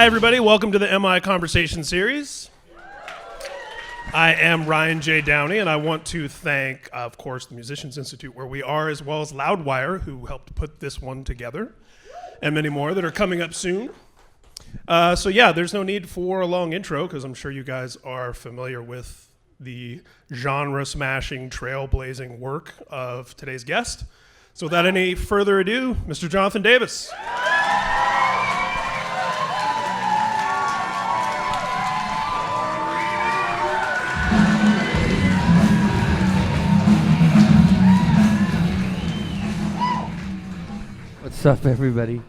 Hi, everybody. Welcome to the MI Conversation Series. I am Ryan J. Downey, and I want to thank, of course, the Musicians Institute, where we are, as well as Loudwire, who helped put this one together, and many more that are coming up soon. There's no need for a long intro, because I'm sure you guys are familiar with the genre-smashing, trailblazing work of today's guest. So without any further ado, Mr. Jonathan Davis. What's up, everybody?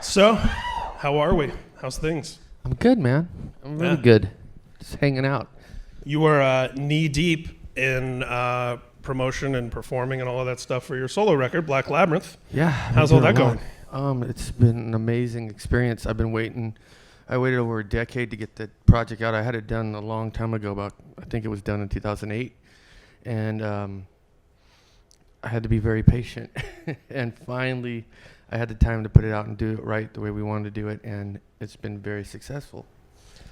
So, how are we? How's things? I'm good, man. I'm really good. Just hanging out. You are knee-deep in promotion and performing and all of that stuff for your solo record, Black Labyrinth. Yeah. How's all that going? It's been an amazing experience. I waited over a decade to get the project out. I had it done a long time ago, I think it was done in 2008. And I had to be very patient. And finally, I had the time to put it out and do it right the way we wanted to do it, and it's been very successful.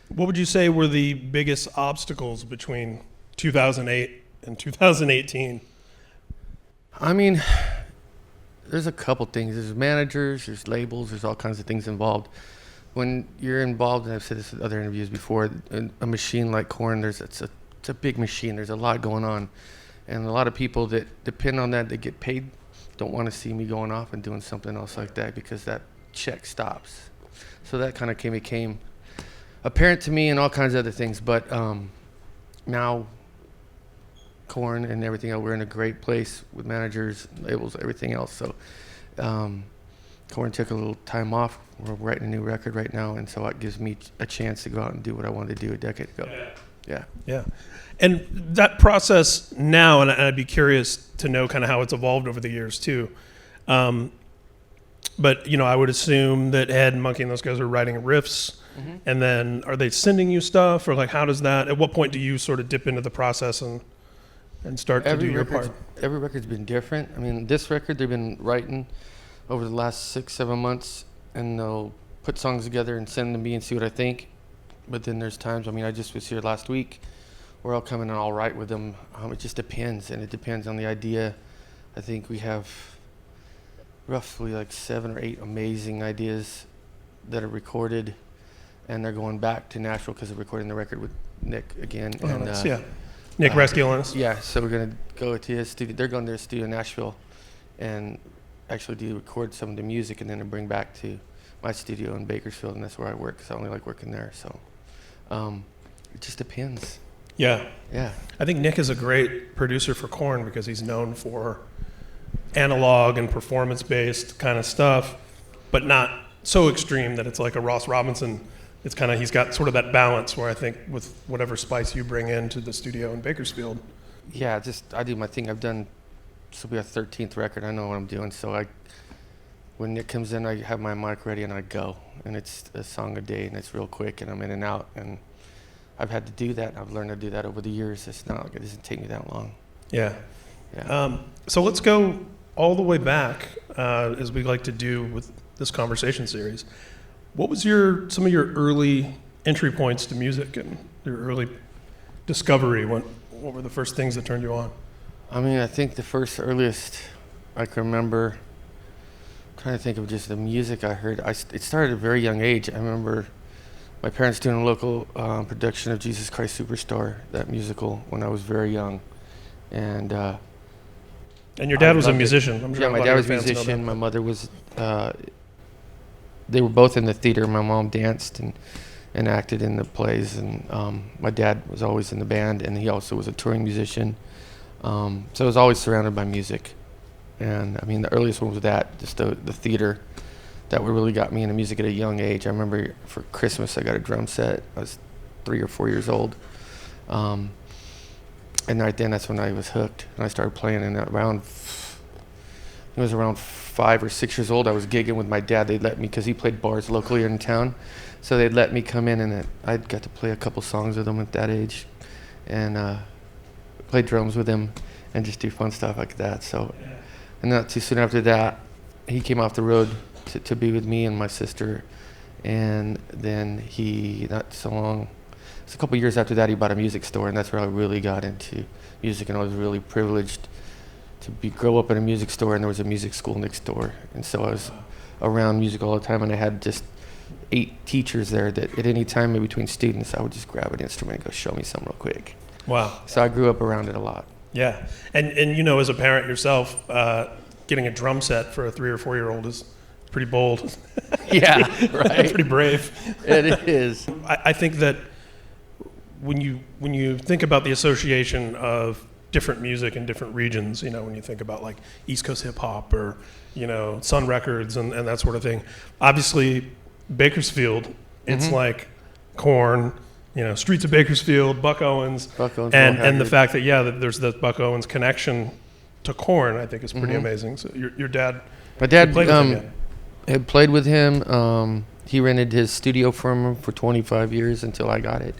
What would you say were the biggest obstacles between 2008 and 2018? I mean, there's a couple things. There's managers, there's labels, there's all kinds of things involved. When you're involved, and I've said this in other interviews before, in a machine like Korn, it's a big machine. There's a lot going on. And a lot of people that depend on that, that get paid, don't want to see me going off and doing something else like that because that check stops. So that kind of became apparent to me and all kinds of other things. But now Korn and everything else, we're in a great place with managers, labels, everything else. So Korn took a little time off. We're writing a new record right now, and so it gives me a chance to go out and do what I wanted to do a decade ago. Yeah. And that process now, and I'd be curious to know kind of how it's evolved over the years too. But I would assume that Ed and Monkey and those guys are writing riffs, and then are they sending you stuff, or like how does that? At what point do you sort of dip into the process and start to do your part? Every record's been different. I mean, this record they've been writing over the last 6-7 months, and they'll put songs together and send them to me and see what I think. But then there's times, I just was here last week, where I'll come in and I'll write with them. It just depends, and it depends on the idea. I think we have roughly like 7 or 8 amazing ideas that are recorded, and they're going back to Nashville because they're recording the record with Nick again. Nick Rescuelens. Yeah, so we're going to go to his studio. They're going to their studio in Nashville and actually record some of the music, and then bring back to my studio in Bakersfield, and that's where I work because I only like working there. So it just depends. Yeah. I think Nick is a great producer for Korn because he's known for analog and performance-based kind of stuff, but not so extreme that it's like a Ross Robinson. It's kind of, he's got sort of that balance where I think with whatever spice you bring into the studio in Bakersfield. Yeah, I do my thing. This will be our 13th record. I know what I'm doing. So when Nick comes in, I have my mic ready and I go. And it's a song a day, and it's real quick, and I'm in and out. And I've had to do that. I've learned to do that over the years. It's not like it doesn't take me that long. Yeah. So let's go all the way back, as we like to do with this conversation series. What was some of your early entry points to music and your early discovery? What were the first things that turned you on? I think the earliest I can remember, trying to think of just the music I heard. It started at a very young age. I remember my parents doing a local production of Jesus Christ Superstar, that musical, when I was very young. And your dad was a musician. I'm sure. Yeah, my dad was a musician. My mother was. They were both in the theater. My mom danced and acted in the plays, and my dad was always in the band, and he also was a touring musician. So I was always surrounded by music. And the earliest one was just the theater that really got me into music at a young age. I remember for Christmas I got a drum set. I was 3 or 4 years old. And right then that's when I was hooked, and I started playing. And around 5 or 6 years old, I was gigging with my dad. They'd let me, because he played bars locally in town, so they'd let me come in, and I got to play a couple songs with him at that age, and play drums with him, and just do fun stuff like that. So, and not too soon after that, he came off the road to be with me and my sister, and then he, not so long, it's a couple years after that, he bought a music store, and that's where I really got into music, and I was really privileged to grow up in a music store, and there was a music school next door, and so I was around music all the time, and I had just 8 teachers there that at any time in between students, I would just grab an instrument and go, show me something real quick. Wow. So I grew up around it a lot. Yeah. And you know, as a parent yourself, getting a drum set for a 3 or 4 year old is pretty bold. Yeah, right. Pretty brave. It is. I think that when you think about the association of different music in different regions, you know, when you think about like East Coast hip hop or, you know, Sun Records and that sort of thing, obviously Bakersfield, it's like Korn, you know, Streets of Bakersfield, Buck Owens, and the fact that that there's the Buck Owens connection to Korn, I think is pretty amazing. So your dad, my dad played with him yet? Had played with him. He rented his studio from him for 25 years until I got it.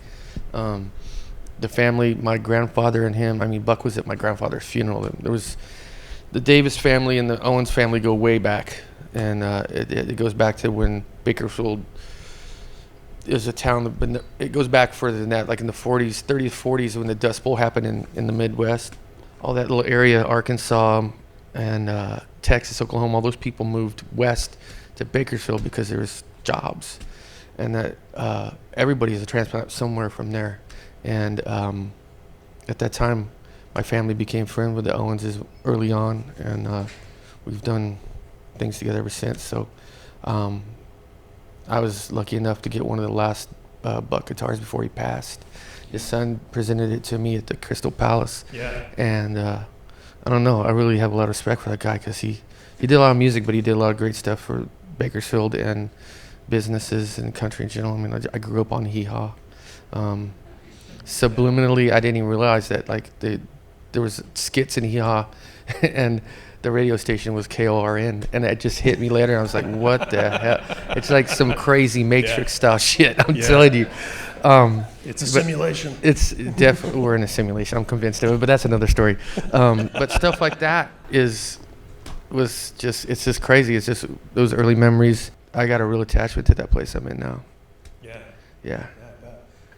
The family, my grandfather and him, I mean, Buck was at my grandfather's funeral. There was the Davis family and the Owens family go way back, and it goes back to when Bakersfield is a town, but it goes back further than that, like in the 40s, 30s, 40s, when the Dust Bowl happened in the Midwest. All that little area, Arkansas and Texas, Oklahoma, all those people moved west to Bakersfield because there was jobs, and that everybody is a transplant somewhere from there. And at that time, my family became friends with the Owenses early on, and we've done things together ever since. So I was lucky enough to get one of the last Buck guitars before he passed. His son presented it to me at the Crystal Palace. Yeah. And I don't know, I really have a lot of respect for that guy, because he did a lot of music, but he did a lot of great stuff for Bakersfield and businesses and country in general. I mean, I grew up on hee-haw. Subliminally, I didn't even realize that like there was skits in hee-haw, and the radio station was KORN, and it just hit me later. I was like, what the hell? It's like some crazy Matrix style shit, I'm telling you. It's a simulation. It's definitely, we're in a simulation, I'm convinced of it, but that's another story. But stuff like that it's just crazy. It's just those early memories. I got a real attachment to that place I'm in now. Yeah.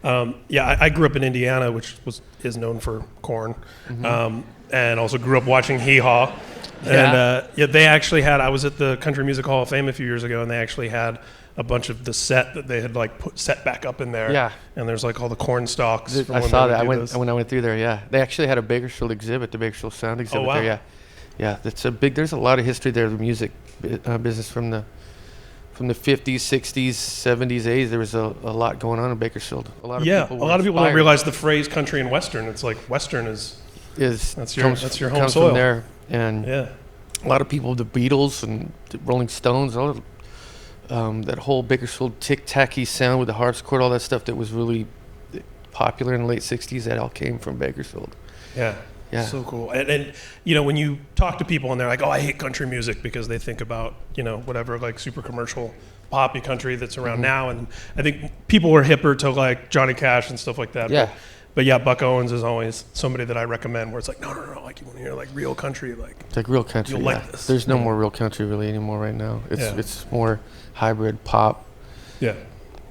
I grew up in Indiana, which is known for Korn, and also grew up watching Hee Haw. And they actually had, I was at the Country Music Hall of Fame a few years ago, and they actually had a bunch of the set that they had like set back up in there. Yeah. And there's like all the corn stalks. I saw that. When I went through there, yeah. They actually had a Bakersfield exhibit, the Bakersfield Sound exhibit there, yeah. Yeah, there's a lot of history there, the music business from the 50s, 60s, 70s, 80s. There was a lot going on in Bakersfield. A lot of people don't realize the phrase country and western. It's like western is that's your home comes soil. From there. And a lot of people, the Beatles and the Rolling Stones, all of, that whole Bakersfield tic-tacky sound with the harpsichord, all that stuff that was really popular in the late 60s, that all came from Bakersfield. Yeah. So cool. And you know, when you talk to people and they're like, oh, I hate country music, because they think about, you know, whatever like super commercial poppy country that's around now. And I think people were hipper to like Johnny Cash and stuff like that. Yeah. But yeah, Buck Owens is always somebody that I recommend, where it's like, no, like you want to hear like real country, like it's like real country. You'll like this. There's no more real country really anymore right now. It's more hybrid pop. Yeah.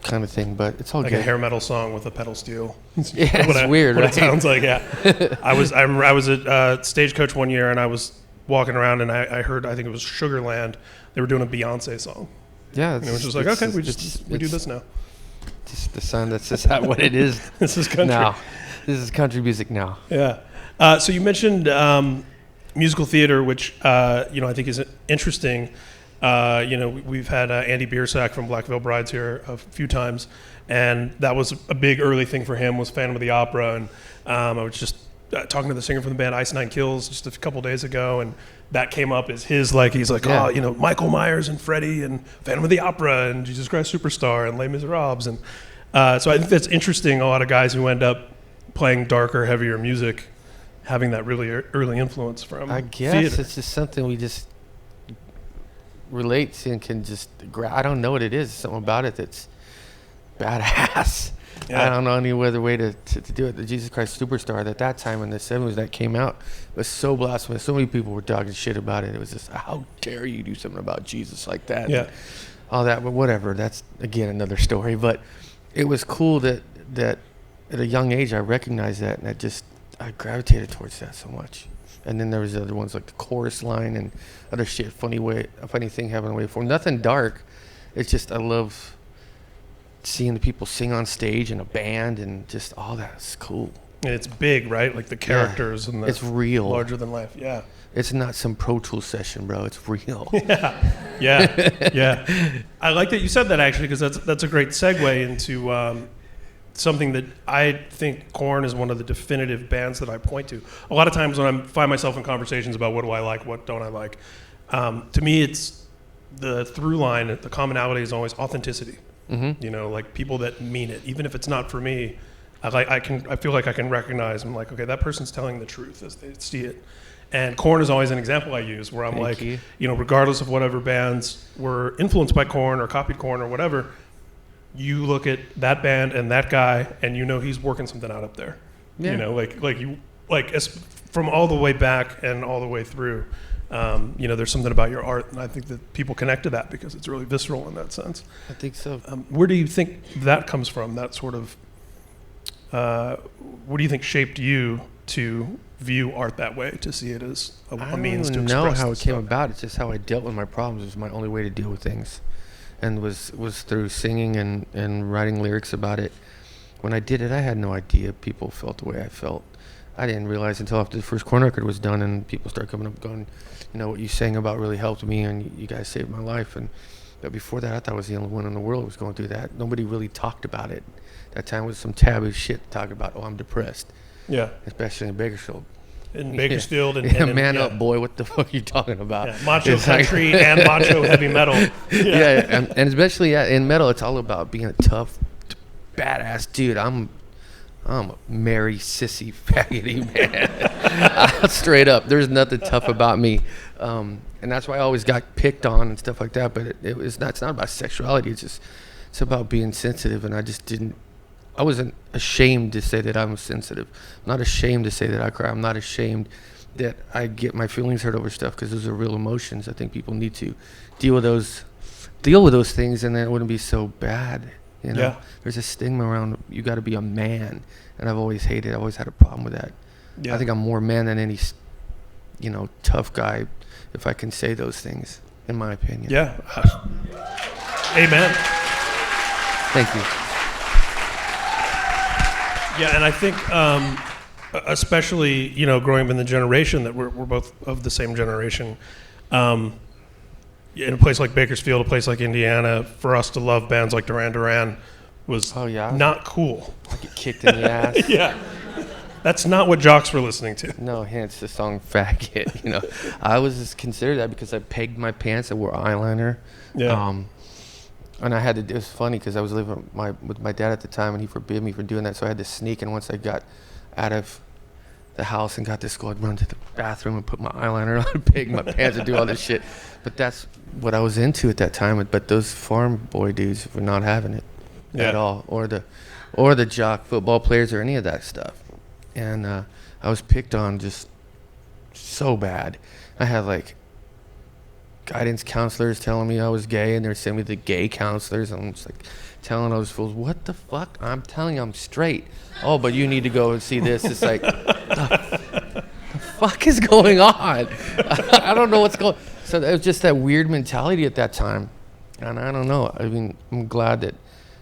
Kind of thing, but it's all like good. A hair metal song with a pedal steel. It's weird, what right? It sounds like, yeah. I was at Stagecoach one year, and I was walking around, and I heard, I think it was Sugarland, they were doing a Beyonce song. Yeah. And it was just like, okay, we do this now. Just the sound, that's just what it is. This is country. Now. This is country music now. Yeah. So you mentioned musical theater, which, I think is interesting. We've had Andy Biersack from Black Veil Brides here a few times, and that was a big early thing for him, was Phantom of the Opera. And I was just talking to the singer from the band Ice Nine Kills just a couple days ago, and that came up as his, like, he's like, Michael Myers and Freddie and Phantom of the Opera and Jesus Christ Superstar and Les Miserables. And so I think that's interesting, a lot of guys who end up playing darker, heavier music having that really early influence from I guess theater. It's just something we just relate to and can just I don't know what it is. Something about it that's badass. Yeah. I don't know any other way to do it. The Jesus Christ Superstar at that time in the 70s that came out was so blasphemous. So many people were talking shit about it. It was just, how dare you do something about Jesus like that? Yeah. And all that, but whatever. That's, again, another story. But it was cool that at a young age I recognized that, and I gravitated towards that so much. And then there was other ones like the chorus line and other shit, a funny thing happened way before. Nothing dark. It's just I love seeing the people sing on stage and a band and just all that's cool. And it's big, right? Like the characters and it's real, larger than life. Yeah. It's not some Pro Tools session, bro. It's real. Yeah. I like that you said that actually, because that's a great segue into something that I think Korn is one of the definitive bands that I point to. A lot of times when I find myself in conversations about what do I like, what don't I like, to me it's the through line, the commonality is always authenticity. Mm-hmm. You know, like people that mean it, even if it's not for me. I feel like I can recognize. I'm like, okay, that person's telling the truth as they see it. And Korn is always an example I use, where I'm you know, regardless of whatever bands were influenced by Korn or copied Korn or whatever, you look at that band and that guy, and you know he's working something out up there. Yeah. You know, from all the way back and all the way through. You know, there's something about your art, and I think that people connect to that because it's really visceral in that sense. I think so. Where do you think that comes from? That sort of, what do you think shaped you to view art that way, to see it as a means to express? I don't know how it came about. It's just how I dealt with my problems. It was my only way to deal with things, and was through singing and writing lyrics about it. When I did it, I had no idea people felt the way I felt. I didn't realize until after the first Korn record was done and people started coming up going, you know, what you sang about really helped me and you guys saved my life. But before that, I thought I was the only one in the world who was going through that. Nobody really talked about it. That time was some taboo shit to talk about, I'm depressed. Yeah. Especially in Bakersfield. In Bakersfield. And up, boy, what the fuck are you talking about? Yeah. Macho country and macho heavy metal. And especially in metal, it's all about being a tough, badass dude. I'm a merry, sissy, faggoty man. Straight up. There's nothing tough about me. And that's why I always got picked on and stuff like that. But it's not about sexuality. It's about being sensitive. And I wasn't ashamed to say that I'm sensitive. I'm not ashamed to say that I cry. I'm not ashamed that I get my feelings hurt over stuff, because those are real emotions. I think people need to deal with those things, and then it wouldn't be so bad. You know, There's a stigma around you got to be a man, and I've always hated. I've always had a problem with that. Yeah. I think I'm more man than any, you know, tough guy, if I can say those things, in my opinion. Yeah. Amen. Thank you. Yeah, and I think, especially, you know, growing up in the generation that we're both of the same generation. In a place like Bakersfield, a place like Indiana, for us to love bands like Duran Duran was not cool. I get kicked in the ass. Yeah. That's not what jocks were listening to. No, hence the song Faggot. You know, I was just considered that because I pegged my pants and wore eyeliner. Yeah. And it was funny because I was living with my dad at the time, and he forbid me from doing that, so I had to sneak. And once I got out of the house and got to school, I'd run to the bathroom and put my eyeliner on and peg my pants and do all this shit. But that's what I was into at that time. But those farm boy dudes were not having it at all, or the jock football players or any of that stuff. And I was picked on just so bad. I had like guidance counselors telling me I was gay, and they're sending me to gay counselors. And I'm just like telling those fools, what the fuck? I'm telling you I'm straight. Oh, but you need to go and see this. It's like, the fuck is going on? I don't know what's going on. So it was just that weird mentality at that time. And I don't know. I mean, I'm glad that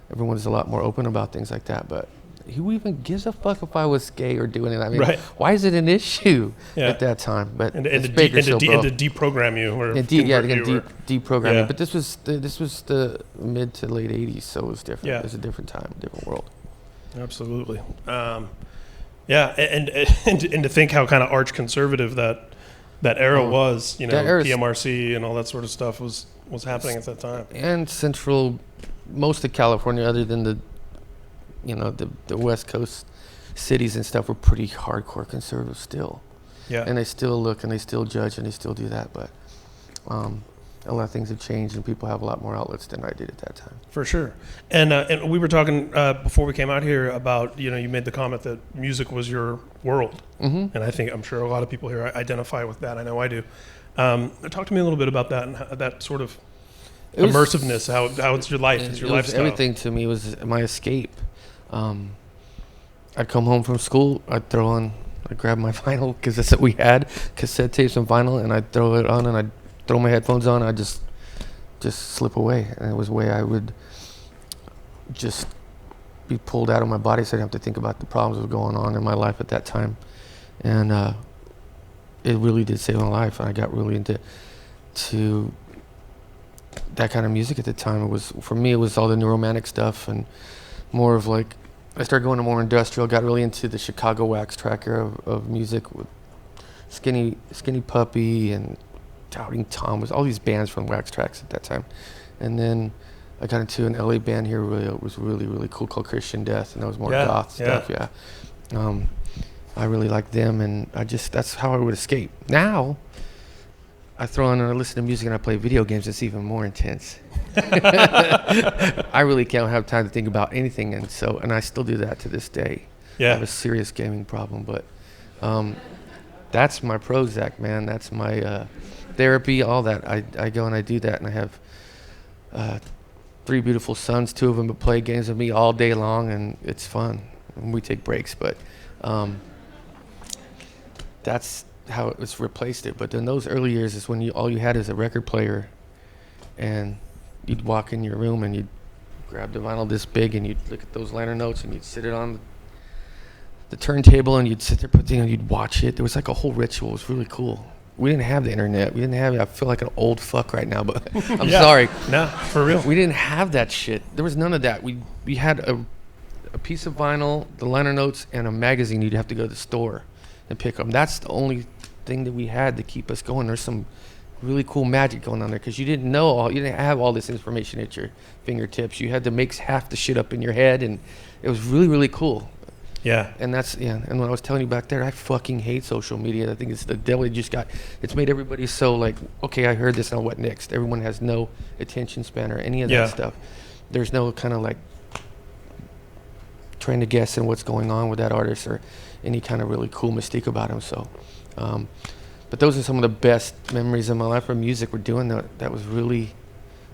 everyone's a lot more open about things like that. But who even gives a fuck if I was gay or doing it? I mean, why is it an issue at that time? But and to deprogram you, or deprogram you. But this was the mid to late '80s, so it was different. Yeah. It was a different time, different world. Absolutely. Yeah, and to think how kind of arch conservative that era was, you know, PMRC and all that sort of stuff was happening at that time. And central, most of California, other than the West Coast cities and stuff, were pretty hardcore conservative still. Yeah. And they still look and they still judge and they still do that. But a lot of things have changed, and people have a lot more outlets than I did at that time. For sure. And we were talking before we came out here about, you made the comment that music was your world. Mm-hmm. And I'm sure a lot of people here identify with that. I know I do. Talk to me a little bit about that and that sort of immersiveness, how it's your life, it's your lifestyle. Everything to me was my escape. I'd come home from school, I'd grab my vinyl, because that's what we had, cassette tapes and vinyl, and I'd throw it on, and I'd throw my headphones on, I'd just slip away. And it was a way I would just be pulled out of my body, so I didn't have to think about the problems that were going on in my life at that time. And it really did save my life, and I got really into that kind of music at the time. For me, it was all the new romantic stuff, and more of like, I started going to more industrial, got really into the Chicago wax tracker of music with Skinny Puppy and Doubting Tom, was all these bands from Wax Tracks at that time. And then I got into an LA band here it was really, really cool called Christian Death, and that was more goth stuff, I really liked them, and that's how I would escape. Now, I throw on and I listen to music and I play video games. It's even more intense. I really can't have time to think about anything, and I still do that to this day. Yeah. I have a serious gaming problem, but that's my Prozac, man. That's my therapy, all that. I go and I do that, and I have 3 beautiful sons, 2 of them play games with me all day long, and it's fun. And we take breaks, but that's how it's replaced it. But in those early years is when all you had is a record player, and you'd walk in your room and you'd grab the vinyl this big, and you'd look at those liner notes, and you'd sit it on the turntable, and you'd sit there, and you'd watch it. There was like a whole ritual. It was really cool. We didn't have the internet. We didn't have it. I feel like an old fuck right now, but I'm sorry. No, for real. We didn't have that shit. There was none of that. We had a piece of vinyl, the liner notes, and a magazine. You'd have to go to the store and pick them. That's the only thing that we had to keep us going. There's some really cool magic going on there, because you didn't have all this information at your fingertips. You had to make half the shit up in your head, and it was really, really cool. Yeah. And and when I was telling you back there, I fucking hate social media. I think it's the devil. It's made everybody so like, okay, I heard this, now what next? Everyone has no attention span or any of that stuff. There's no kind of like trying to guess in what's going on with that artist or any kind of really cool mystique about him. So, but those are some of the best memories of my life for music. We're doing that. That was really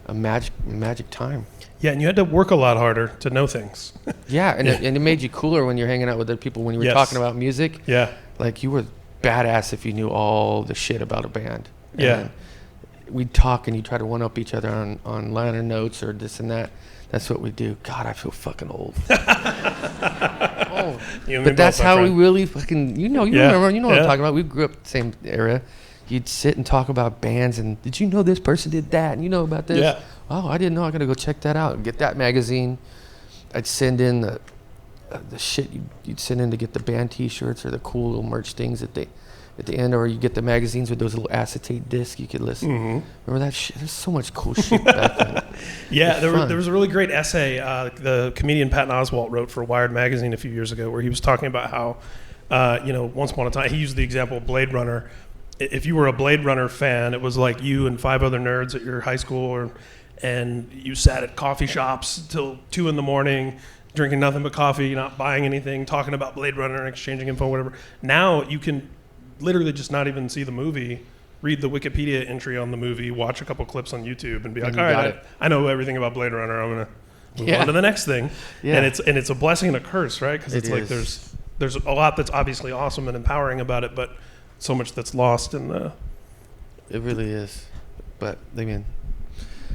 a magic time. Yeah, and you had to work a lot harder to know things. Yeah, and it made you cooler when you're hanging out with other people. When you were talking about music, like you were badass if you knew all the shit about a band. Yeah. And we'd talk and you'd try to one-up each other on liner notes or this and that. That's what we do. God, I feel fucking old. But that's how we really fucking, remember, what I'm talking about. We grew up the same era. You'd sit and talk about bands, and did you know this person did that? And you know about this? Yeah. Oh, I didn't know. I got to go check that out. Get that magazine. I'd send in the shit you'd send in to get the band T-shirts or the cool little merch things at the end, or you get the magazines with those little acetate discs you could listen. Mm-hmm. Remember that shit? There's so much cool shit back then. Yeah, there was a really great essay the comedian Patton Oswalt wrote for Wired magazine a few years ago, where he was talking about how, once upon a time, he used the example of Blade Runner. If you were a Blade Runner fan, it was like you and 5 other nerds at your high school, and you sat at coffee shops till 2 a.m, drinking nothing but coffee, not buying anything, talking about Blade Runner and exchanging info, whatever. Now you can literally just not even see the movie, read the Wikipedia entry on the movie, watch a couple clips on YouTube, and be like, all right, I know everything about Blade Runner. I'm gonna move on to the next thing. Yeah. And it's a blessing and a curse, right? Because it's like there's a lot that's obviously awesome and empowering about it, but so much that's lost in the. It really is, but I mean,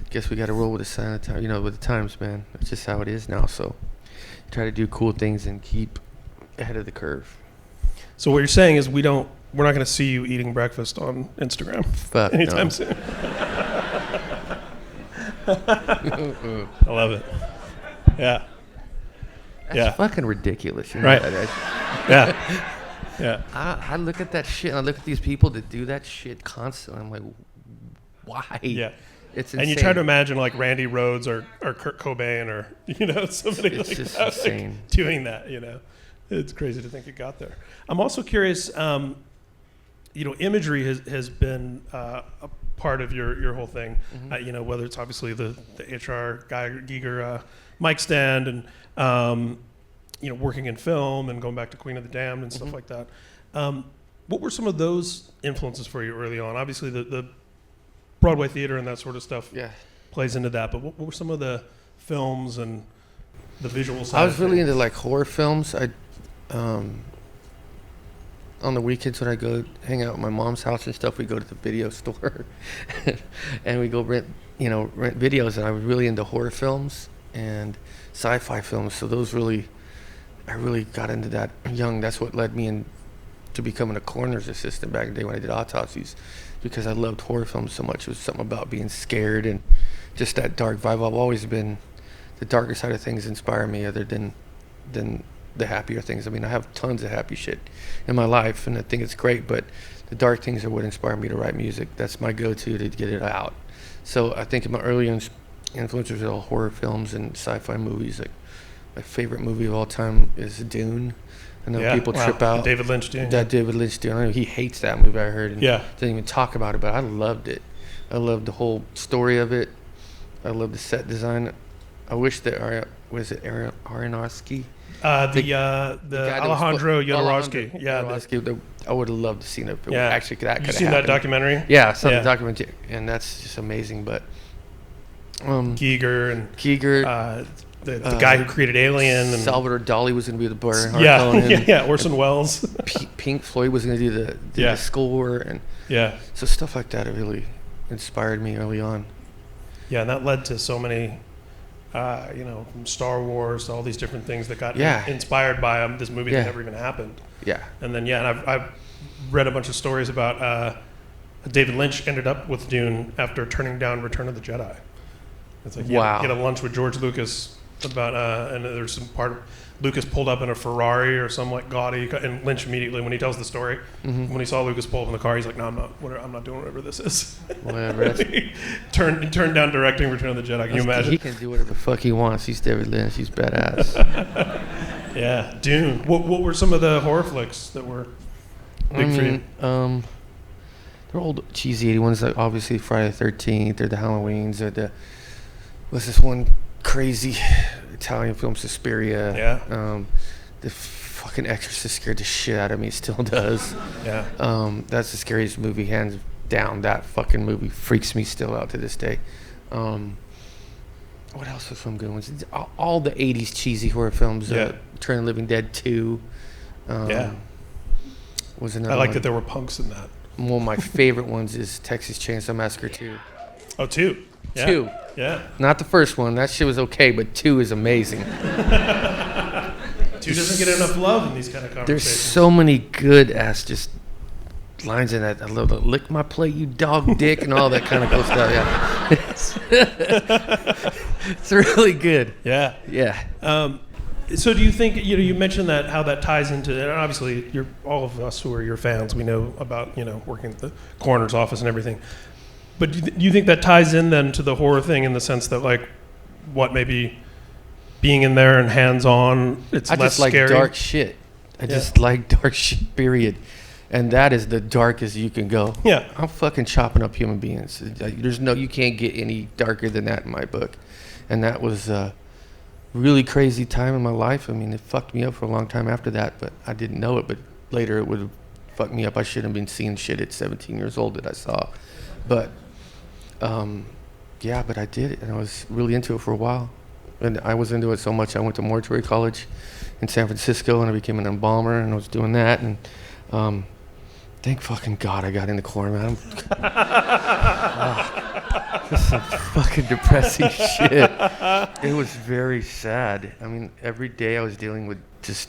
guess we got to roll with the sign of time, with the times, man. It's just how it is now. So, try to do cool things and keep ahead of the curve. So what you're saying is we're not going to see you eating breakfast on Instagram anytime soon. I love it. Yeah. That's fucking ridiculous. Right. Yeah. Yeah. I look at that shit and I look at these people that do that shit constantly. I'm like, why? Yeah. It's insane. And you try to imagine like Randy Rhoads or Kurt Cobain or somebody it's like just that insane. Like, doing that. It's crazy to think it got there. I'm also curious. Imagery has been a part of your whole thing. You know, whether it's obviously the HR guy, Giger mic stand, and you know, working in film and going back to Queen of the Damned and stuff like that. What were some of those influences for you early on? Obviously, the Broadway theater and that sort of stuff plays into that. But what were some of the films and the visual side? I was really into like horror films. On the weekends when I go hang out at my mom's house and stuff, we go to the video store and we go rent videos. And I was really into horror films and sci-fi films. So I really got into that young. That's what led me into becoming a coroner's assistant back in the day when I did autopsies, because I loved horror films so much. It was something about being scared and just that dark vibe. I've always been, the darker side of things inspire me other than the happier things. I mean, I have tons of happy shit in my life, and I think it's great, but the dark things are what inspire me to write music. That's my go-to to get it out. So I think my early influences are all horror films and sci-fi movies. Like my favorite movie of all time is Dune. I know people trip out. David Lynch Dune. That David Lynch Dune. I know he hates that movie, I heard, and didn't even talk about it, but I loved it. I loved the whole story of it. I loved the set design. I wish that Aronofsky? The Alejandro Jodorowsky. I would have loved to see it. Actually, that could have You seen that documentary? Yeah, I saw the documentary, and that's just amazing. But Giger, the guy who created Alien, and Salvador Dali was going to be the Bernhardt. Orson Welles. Pink Floyd was going to do the score, and so stuff like that really inspired me early on. Yeah, and that led to so many. From Star Wars, all these different things that got inspired by this movie that never even happened. Yeah. And then, and I've read a bunch of stories about David Lynch ended up with Dune after turning down Return of the Jedi. It's like he had a lunch with George Lucas about, and there's some part of Lucas pulled up in a Ferrari or some like gaudy, and Lynch immediately, when he tells the story, when he saw Lucas pull up in the car, he's like, no, I'm not doing whatever this is. Whatever. He turned down directing Return of the Jedi. Can you imagine? He can do whatever the fuck he wants. He's David Lynch. He's badass. Yeah, Dune. What were some of the horror flicks that were big for you? They're old cheesy 80 ones, like obviously Friday the 13th or the Halloweens or what's this one crazy Italian film, Suspiria. The fucking Exorcist scared the shit out of me. It still does. That's the scariest movie, hands down. That fucking movie freaks me still out to this day. What else was some good ones? All the 80s cheesy horror films. Return of the Living Dead 2. Was another I like one. that there were punks in that. One of my favorite ones is Texas Chainsaw Massacre 2. Oh, 2. Yeah. 2. Yeah. Not the first one. That shit was okay, but 2 is amazing. 2 doesn't get enough love in these kind of conversations. There's so many good ass just lines in that. I love the lick my plate, you dog dick, and all that kind of cool stuff. Yeah. It's really good. Yeah. Yeah. So do you think, you mentioned that, how that ties into, and obviously all of us who are your fans, we know about, working at the coroner's office and everything. But do you think that ties in then to the horror thing in the sense that, like, what maybe being in there and hands-on, it's less scary? I just like dark shit. I just like dark shit, period. And that is the darkest you can go. Yeah. I'm fucking chopping up human beings. You can't get any darker than that in my book. And that was a really crazy time in my life. I mean, it fucked me up for a long time after that, but I didn't know it. But later it would have fucked me up. I shouldn't have been seeing shit at 17 years old that I saw. But but I did it, and I was really into it for a while. And I was into it so much, I went to mortuary college in San Francisco, and I became an embalmer, and I was doing that. And thank fucking God I got into Korn, man. This is some fucking depressing shit. It was very sad. I mean, every day I was dealing with just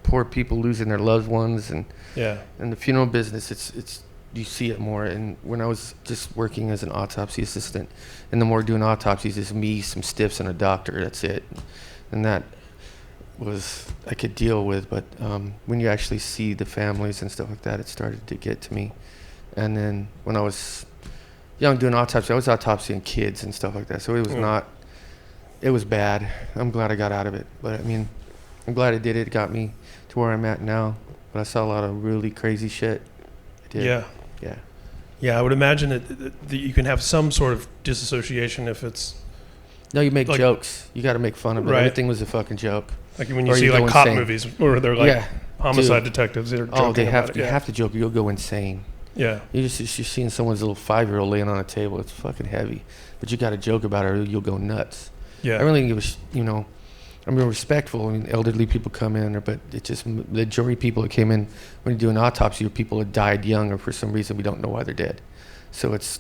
poor people losing their loved ones, and in the funeral business, it's you see it more. And when I was just working as an autopsy assistant, and the more doing autopsies, it's me, some stiffs, and a doctor. That's it. And that was I could deal with. But when you actually see the families and stuff like that, it started to get to me. And then when I was young doing autopsy, I was autopsying kids and stuff like that. So it was it was bad. I'm glad I got out of it. But I mean, I'm glad I did it. It got me to where I'm at now. But I saw a lot of really crazy shit. I did. Yeah. Yeah. Yeah, I would imagine that you can have some sort of disassociation if it's No, you make like, jokes. You got to make fun of it. Right. Everything was a fucking joke. like when you Or see you like go cop insane. movies where they're like Yeah, homicide dude. detectives. They're joking Oh, they have about to. it. You Yeah. have to joke. You'll go insane. Yeah. You're seeing someone's little 5-year-old laying on a table. It's fucking heavy, but you got to joke about it, or you'll go nuts. Yeah. I really give I'm real respectful. I mean, elderly people come in, but it's just the majority of people that came in when you do an autopsy are people that died young, or for some reason we don't know why they're dead. So it's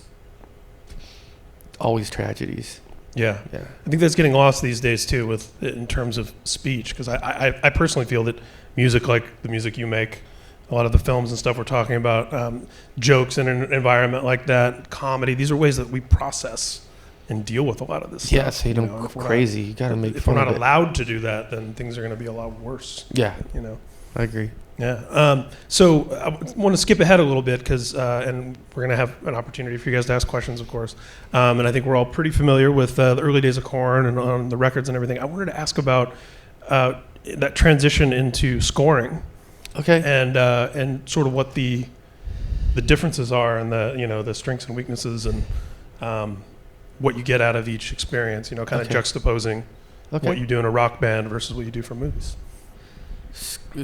always tragedies. Yeah. Yeah. I think that's getting lost these days too, in terms of speech, because I personally feel that music, like the music you make, a lot of the films and stuff we're talking about, jokes in an environment like that, comedy, these are ways that we process and deal with a lot of this Yeah, stuff. so you don't go crazy. You got to make If fun we're of not it. allowed to do that, then things are going to be a lot worse. Yeah, You know. I agree. Yeah. So I want to skip ahead a little bit because, and we're going to have an opportunity for you guys to ask questions, of course. And I think we're all pretty familiar with the early days of Korn and on the records and everything. I wanted to ask about that transition into scoring Okay. and sort of what the differences are and the strengths and weaknesses and what you get out of each experience. Kind of Okay. juxtaposing Okay. what you do in a rock band versus what you do for movies.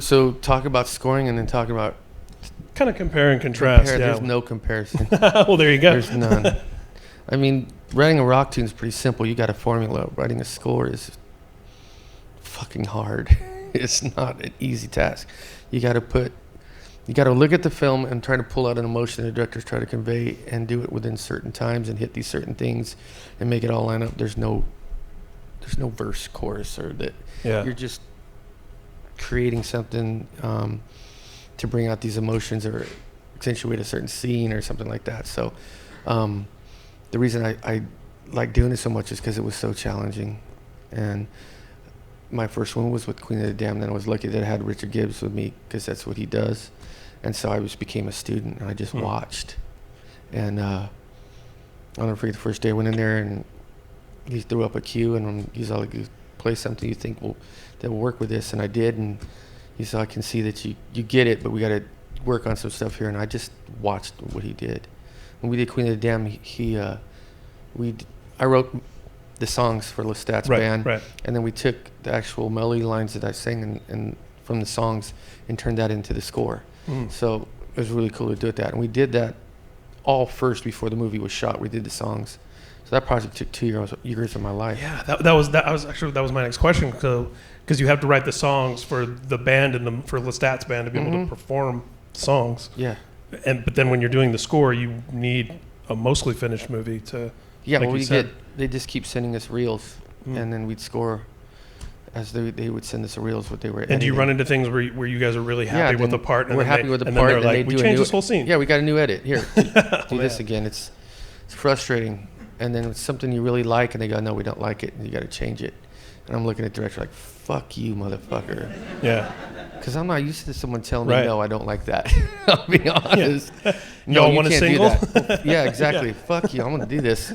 So talk about scoring and then talk about Kind of compare and contrast. compare. Yeah. There's no comparison. Well, there you go. There's none. I mean, writing a rock tune is pretty simple. You got a formula. Writing a score is fucking hard. It's not an easy task. You got to look at the film and try to pull out an emotion the director's trying to convey and do it within certain times and hit these certain things and make it all line up. There's no verse, chorus, or that. Yeah. You're just creating something to bring out these emotions or accentuate a certain scene or something like that. So the reason I like doing it so much is because it was so challenging. And my first one was with Queen of the Damned, and I was lucky that I had Richard Gibbs with me because that's what he does. And so I became a student, and I just watched. And I'll never forget the first day I went in there, and he threw up a cue, and he's all like, play something you think that will work with this, and I did, and he said, I can see that you get it, but we got to work on some stuff here, and I just watched what he did. When we did Queen of the Damned, I wrote the songs for Lestat's band, Right. and then we took the actual melody lines that I sang and from the songs and turned that into the score. So it was really cool to do that, and we did that all first before the movie was shot. We did the songs. So that project took 2 years of my life. Yeah, that was my next question. Because you have to write the songs for the band and for Lestat's band to be able to perform songs. Yeah. But then when you're doing the score, you need a mostly finished movie to. Yeah, like well, you said. they just keep sending us reels, and then we'd score as they would send us reels what they were editing. And do you run into things where you guys are really happy with the part? And we're then happy with the and part, then they're and like, they we do changed this whole scene. Yeah, we got a new edit. Here, do this Man. again. It's frustrating. And then it's something you really like, and they go, no, we don't like it, and you got to change it. And I'm looking at the director like, fuck you, motherfucker. Yeah. Because I'm not used to someone telling me, Right. no, I don't like that. I'll be honest. Y'all you want a can't do single? that. Yeah, exactly. Fuck you. I'm going to do this.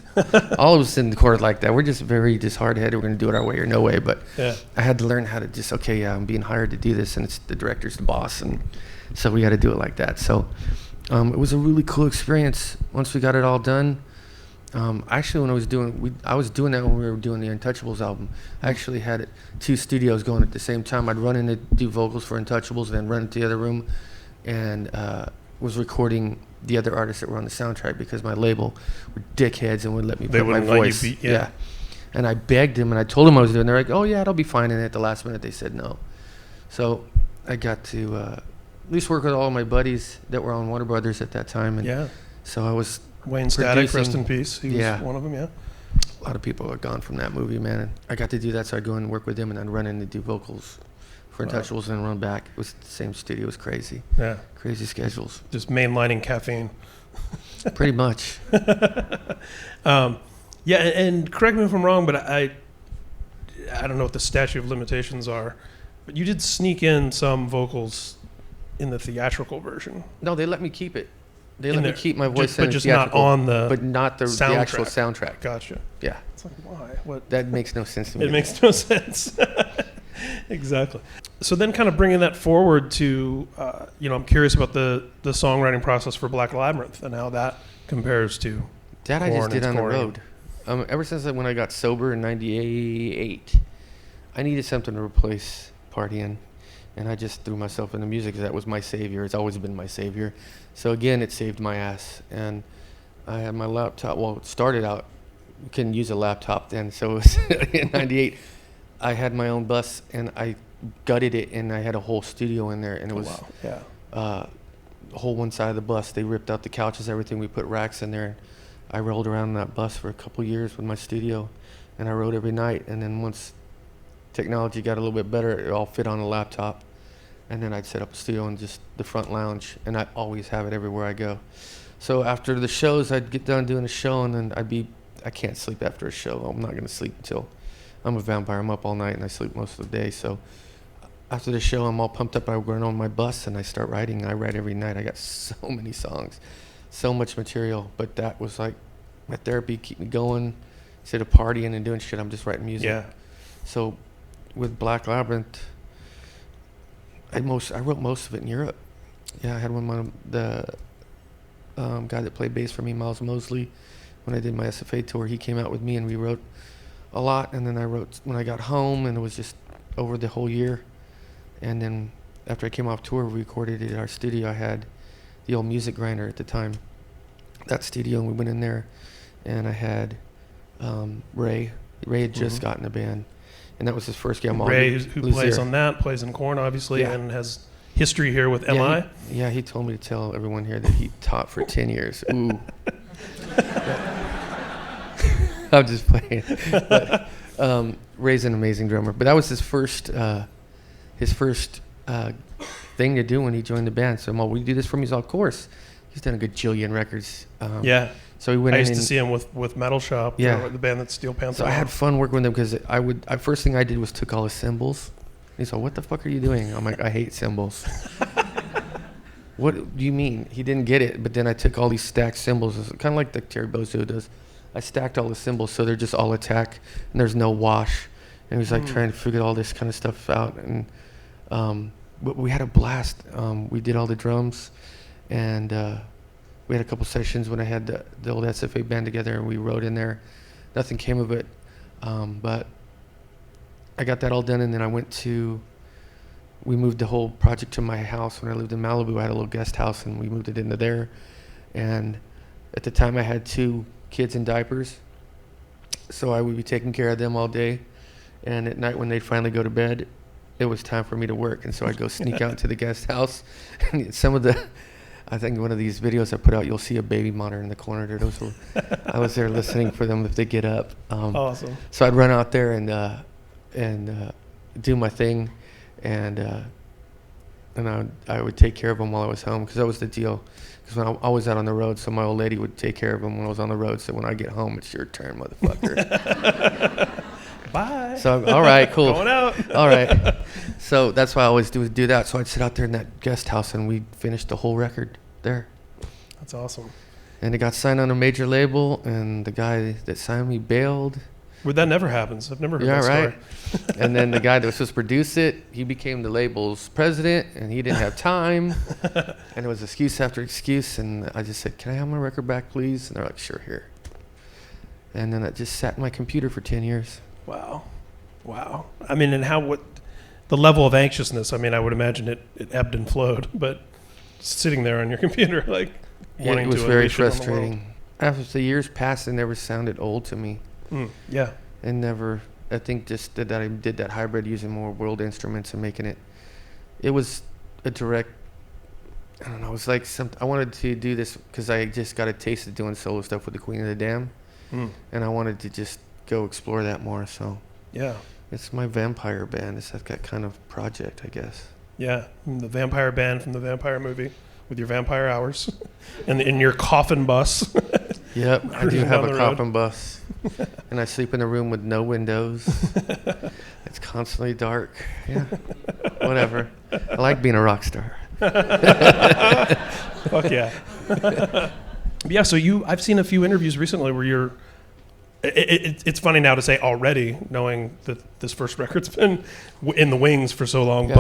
All of us in the court like that. We're just very hard-headed. We're going to do it our way or no way. But Yeah. I had to learn how to just, I'm being hired to do this, and it's the director's the boss. And so we got to do it like that. So it was a really cool experience once we got it all done. Actually, when I was doing that when we were doing the Untouchables album. I actually had 2 studios going at the same time. I'd run in to do vocals for Untouchables, and then run into the other room, and was recording the other artists that were on the soundtrack because my label were dickheads and would let me put my wouldn't let you voice. be- yeah. And I begged them, and I told them I was doing it. They're like, "Oh yeah, it'll be fine." And at the last minute, they said no. So I got to at least work with all my buddies that were on Warner Brothers at that time, and Yeah. so I was. Wayne Static, rest producing- in peace. He was Yeah. one of them, yeah. A lot of people are gone from that movie, man. And I got to do that, so I'd go and work with them, and then run in to do vocals for Wow. Untouchables, and then run back. It was the same studio. It was crazy. Yeah. Crazy schedules. Just mainlining caffeine. Pretty much. Yeah, and correct me if I'm wrong, but I don't know what the statute of limitations are, but you did sneak in some vocals in the theatrical version. No, they let me keep it. They In let me there, keep my voice but in just theatrical, not on the but not the actual soundtrack. Gotcha. Yeah. It's like, why? What? That makes no sense to me. It makes no sense. Exactly. So then kind of bringing that forward to, I'm curious about the songwriting process for Black Labyrinth and how that compares to That I Korn just did and on the Korn. road. Ever since when I got sober in '98, I needed something to replace partying. And I just threw myself into music because that was my savior. It's always been my savior. So again, it saved my ass. And I had my laptop. Well, it started out, you couldn't use a laptop then. So it was in '98, I had my own bus and I gutted it and I had a whole studio in there. And it was the whole one side of the bus. They ripped out the couches, everything. We put racks in there. I rolled around in that bus for a couple years with my studio. And I wrote every night. And then once technology got a little bit better, it all fit on a laptop. And then I'd set up a studio in just the front lounge, and I always have it everywhere I go. So after the shows, I'd get done doing a show, and then I can't sleep after a show. I'm not going to sleep until, I'm a vampire. I'm up all night, and I sleep most of the day. So after the show, I'm all pumped up. I run on my bus, and I start writing. I write every night. I got so many songs, so much material. But that was like my therapy, keep me going. Instead of partying and doing shit, I'm just writing music. Yeah. So with Black Labyrinth, I wrote most of it in Europe. Yeah, I had the guy that played bass for me, Miles Mosley, when I did my SFA tour, he came out with me and we wrote a lot. And then I wrote when I got home, and it was just over the whole year. And then after I came off tour, we recorded it at our studio. I had the old music grinder at the time, that studio, and we went in there, and I had Ray. Ray had just gotten a band. And that was his first game. Ray, who plays on that, plays in Korn, obviously, and has history here with MI. He told me to tell everyone here that he taught for 10 years. Ooh. I'm just playing. But, Ray's an amazing drummer. But that was his first thing to do when he joined the band. So I'm all, will you do this for me? He's all, of course. He's done a gajillion records. So he went in. I used to see him with Metal Shop, the band that's Steel Panther. So I had fun working with him because first thing I did was took all his cymbals. He's like, what the fuck are you doing? I'm like, I hate cymbals. What do you mean? He didn't get it, but then I took all these stacked cymbals, kind of like the Terry Bozzio does. I stacked all the cymbals so they're just all attack and there's no wash. And he was like trying to figure all this kind of stuff out. And we had a blast. We did all the drums, and we had a couple sessions when I had the old SFA band together, and we wrote in there. Nothing came of it, but I got that all done, and then we moved the whole project to my house. When I lived in Malibu, I had a little guest house, and we moved it into there. And at the time, I had 2 kids in diapers, so I would be taking care of them all day. And at night, when they'd finally go to bed, it was time for me to work, and so I'd go sneak out to the guest house. And I think one of these videos I put out, you'll see a baby monitor in the corner there. I was there listening for them if they get up. Awesome. So I'd run out there and do my thing, and I would take care of them while I was home, because that was the deal. Because when I was out on the road, so my old lady would take care of them when I was on the road. So when I get home, it's your turn, motherfucker. Bye. So all right, cool. Going out. All right. So that's why I always do that. So I'd sit out there in that guest house, and we'd finish the whole record there. That's awesome. And it got signed on a major label, and the guy that signed me bailed. Well, that never happens. I've never heard that story. Right. And then the guy that was supposed to produce it, he became the label's president, and he didn't have time. And it was excuse after excuse, and I just said, can I have my record back, please? And they're like, sure, here. And then it just sat in my computer for 10 years. Wow. I mean, and what the level of anxiousness, I mean, I would imagine it ebbed and flowed, but sitting there on your computer, like, wanting to. It was very frustrating. After the years passed, it never sounded old to me. Yeah. And never, I think just that I did that hybrid using more world instruments and making it was a direct, I don't know, it was like I wanted to do this because I just got a taste of doing solo stuff with the Queen of the Dam. And I wanted to just go explore that more. So yeah, it's my vampire band. It's that kind of project, I guess. Yeah, the vampire band from the vampire movie with your vampire hours and in your coffin bus. Yep, I do have a coffin bus. And I sleep in a room with no windows. It's constantly dark. Yeah, whatever. I like being a rock star. Fuck yeah. Yeah, so I've seen a few interviews recently where you're it's funny now to say already, knowing that this first record's been in the wings for so long. Yeah.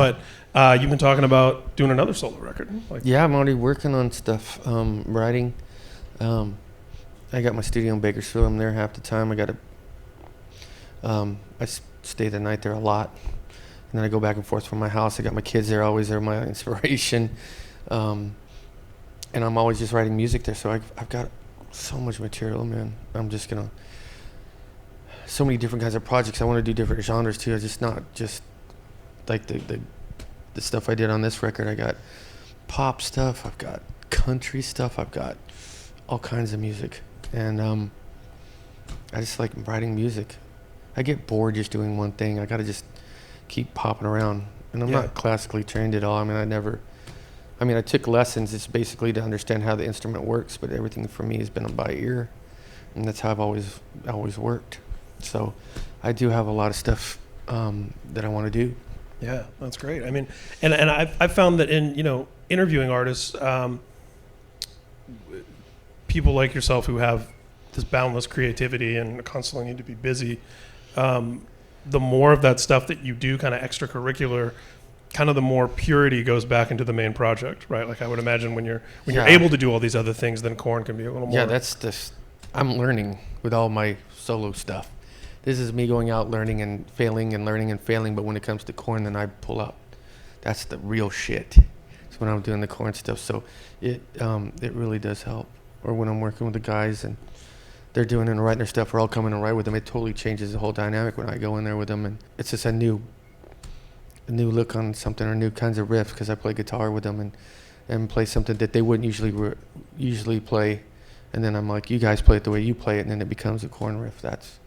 But you've been talking about doing another solo record. Yeah, I'm already working on stuff, writing. I got my studio in Bakersfield. I'm there half the time. I stay the night there a lot, and then I go back and forth from my house. I got my kids there, always there, my inspiration, and I'm always just writing music there. So I've got so much material, man. I'm just gonna so many different kinds of projects. I want to do different genres too. It's just not just like the stuff I did on this record. I got pop stuff. I've got country stuff. I've got all kinds of music, and I just like writing music. I get bored just doing one thing. I got to just keep popping around. And I'm not classically trained at all. I mean, I took lessons. It's basically to understand how the instrument works, but everything for me has been by ear, and that's how I've always worked. So I do have a lot of stuff that I want to do. Yeah, that's great. I mean, and I've found that in, interviewing artists, people like yourself who have this boundless creativity and constantly need to be busy, the more of that stuff that you do kind of extracurricular, kind of the more purity goes back into the main project, right? Like I would imagine when you're able to do all these other things, then Korn can be a little more. Yeah, I'm learning with all my solo stuff. This is me going out learning and failing and learning and failing, but when it comes to Korn, then I pull out. That's the real shit. It's when I'm doing the Korn stuff. So it really does help. Or when I'm working with the guys and they're doing and writing their stuff, we're all coming and write with them. It totally changes the whole dynamic when I go in there with them, and it's just a new look on something or new kinds of riffs because I play guitar with them and play something that they wouldn't usually play, and then I'm like, you guys play it the way you play it, and then it becomes a Korn riff. That's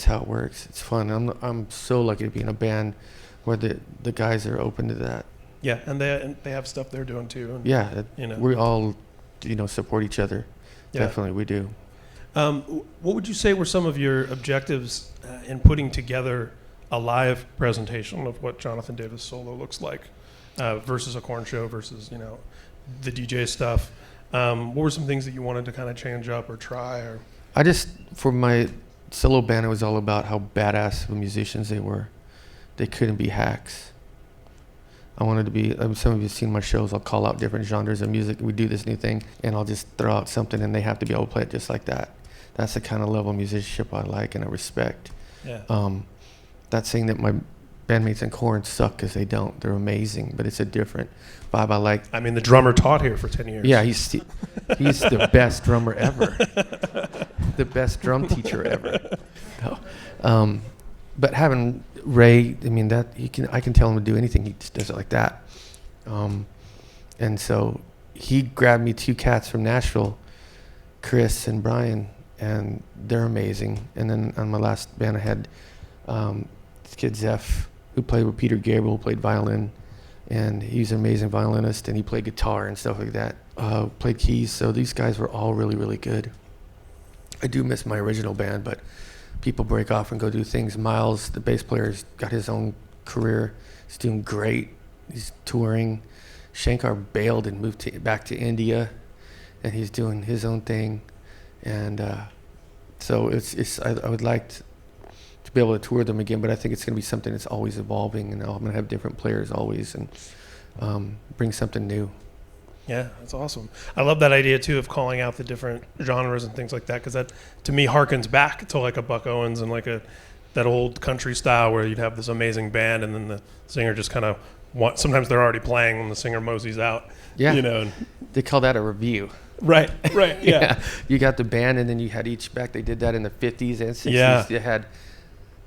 how it works. It's fun. I'm so lucky to be in a band where the guys are open to that. Yeah, and they have stuff they're doing too. And, we all support each other. Yeah. Definitely, we do. What would you say were some of your objectives in putting together a live presentation of what Jonathan Davis solo looks like versus a Korn show versus the DJ stuff? What were some things that you wanted to kind of change up or try? Or for my solo band, it was all about how badass of musicians they were. They couldn't be hacks. I wanted to be, some of you have seen my shows, I'll call out different genres of music. We do this new thing, and I'll just throw out something, and they have to be able to play it just like that. That's the kind of level of musicianship I like and I respect. Yeah. Not saying that my bandmates in Korn suck, because they don't. They're amazing, but it's a different vibe I like. I mean, the drummer taught here for 10 years. Yeah, he's the best drummer ever. The best drum teacher ever. No. But having Ray, I mean, I can tell him to do anything. He just does it like that. And so he grabbed me 2 cats from Nashville, Chris and Brian, and they're amazing. And then on my last band, I had this kid Zeph, who played with Peter Gabriel, who played violin, and he's an amazing violinist, and he played guitar and stuff like that. Played keys. So these guys were all really, really good. I do miss my original band, but people break off and go do things. Miles, the bass player, has got his own career. He's doing great. He's touring. Shankar bailed and moved back to India, and he's doing his own thing. And so I would like to be able to tour them again, but I think it's going to be something that's always evolving, and I'm going to have different players always, and bring something new. Yeah, that's awesome. I love that idea too of calling out the different genres and things like that, because that to me harkens back to like a Buck Owens and like that old country style where you'd have this amazing band and then the singer just kind of sometimes they're already playing when the singer moseys out. Yeah, they call that a review. Right. Yeah. You got the band, and then you had each back. They did that in the 50s and 60s. Yeah.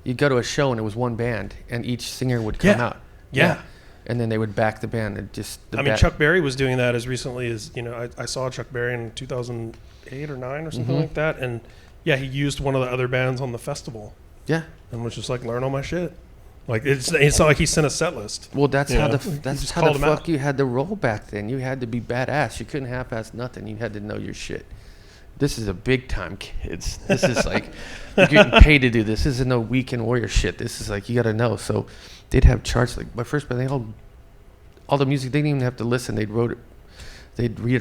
You'd go to a show and it was one band, and each singer would come out. Yeah. And then they would back the band. And Chuck Berry was doing that as recently as, I saw Chuck Berry in 2008 or 9 or something like that. And yeah, he used one of the other bands on the festival. Yeah. And was just like, learn all my shit. Like, it's not like he sent a set list. Well, that's how the fuck you had to roll back then. You had to be badass. You couldn't half-ass nothing. You had to know your shit. This is a big time, kids. This is like, you're getting paid to do this. This is no weekend warrior shit. This is like, you got to know. So they'd have charts. Like my first band, all the music, they didn't even have to listen. They'd read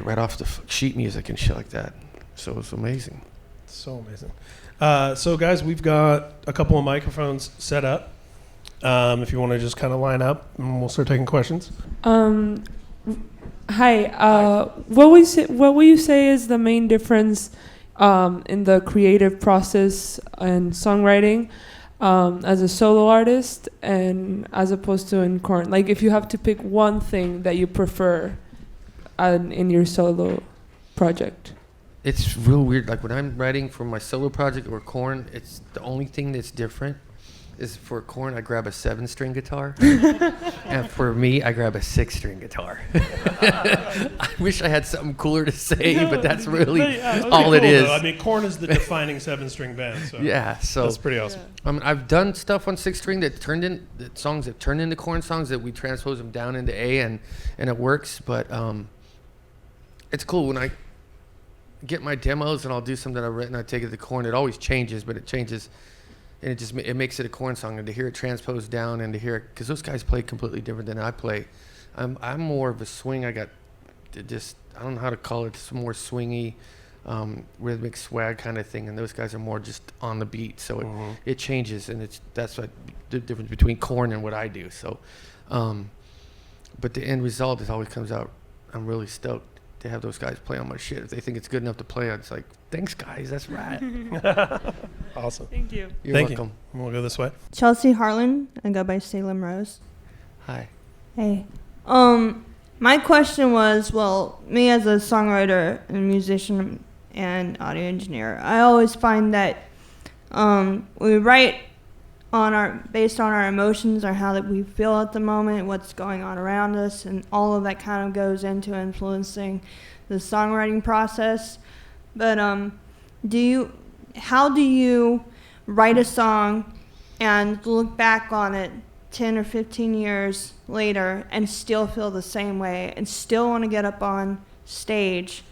it right off the sheet music and shit like that. So it was amazing. So amazing. So guys, we've got a couple of microphones set up. If you want to just kind of line up, and we'll start taking questions. Hi. What will you say is the main difference in the creative process and songwriting as a solo artist and as opposed to in Korn? Like, if you have to pick one thing that you prefer in your solo project. It's real weird. Like when I'm writing for my solo project or Korn, it's the only thing that's different is for Korn, I grab a 7-string guitar. And for me, I grab a 6-string guitar. I wish I had something cooler to say, but that's really all it is. Though. I mean, Korn is the defining 7-string band. So yeah, so that's pretty awesome. I've done stuff on 6-string that songs that turned into Korn songs that we transpose them down into A and it works. But it's cool when I get my demos and I'll do something that I've written. I take it to Korn. It always changes, but it changes. And it makes it a Korn song, and to hear it transposed down and to hear it, because those guys play completely different than I play. I'm more of a swing. I don't know how to call it, some more swingy, rhythmic swag kind of thing, and those guys are more just on the beat. So it changes, and that's what the difference between Korn and what I do. So, but the end result always comes out. I'm really stoked to have those guys play on my shit. If they think it's good enough to play, it's like, thanks guys, that's right. Awesome. Thank you. You're Thank welcome. you. We'll go this way. Chelsea Harlan. I go by Salem Rose. Hi. Hey. My question was, well, me as a songwriter and musician and audio engineer, I always find that we write based on our emotions or how that we feel at the moment, what's going on around us, and all of that kind of goes into influencing the songwriting process. But how do you write a song and look back on it 10 or 15 years later and still feel the same way and still want to get up on stage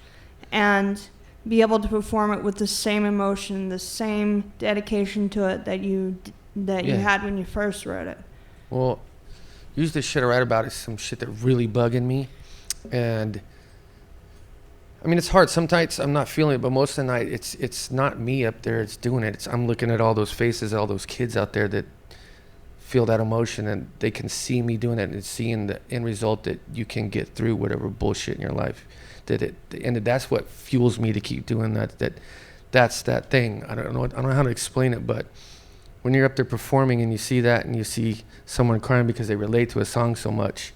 and be able to perform it with the same emotion, the same dedication to it that you had when you first wrote it? Well, usually the shit I write about is some shit that really bugging me. And I mean, it's hard. Sometimes I'm not feeling it, but most of the night it's not me up there. It's doing it. I'm looking at all those faces, all those kids out there that feel that emotion, and they can see me doing it and seeing the end result that you can get through whatever bullshit in your life. And that's what fuels me to keep doing that. That's that thing. I don't know how to explain it, but when you're up there performing and you see that and you see someone crying because they relate to a song so much,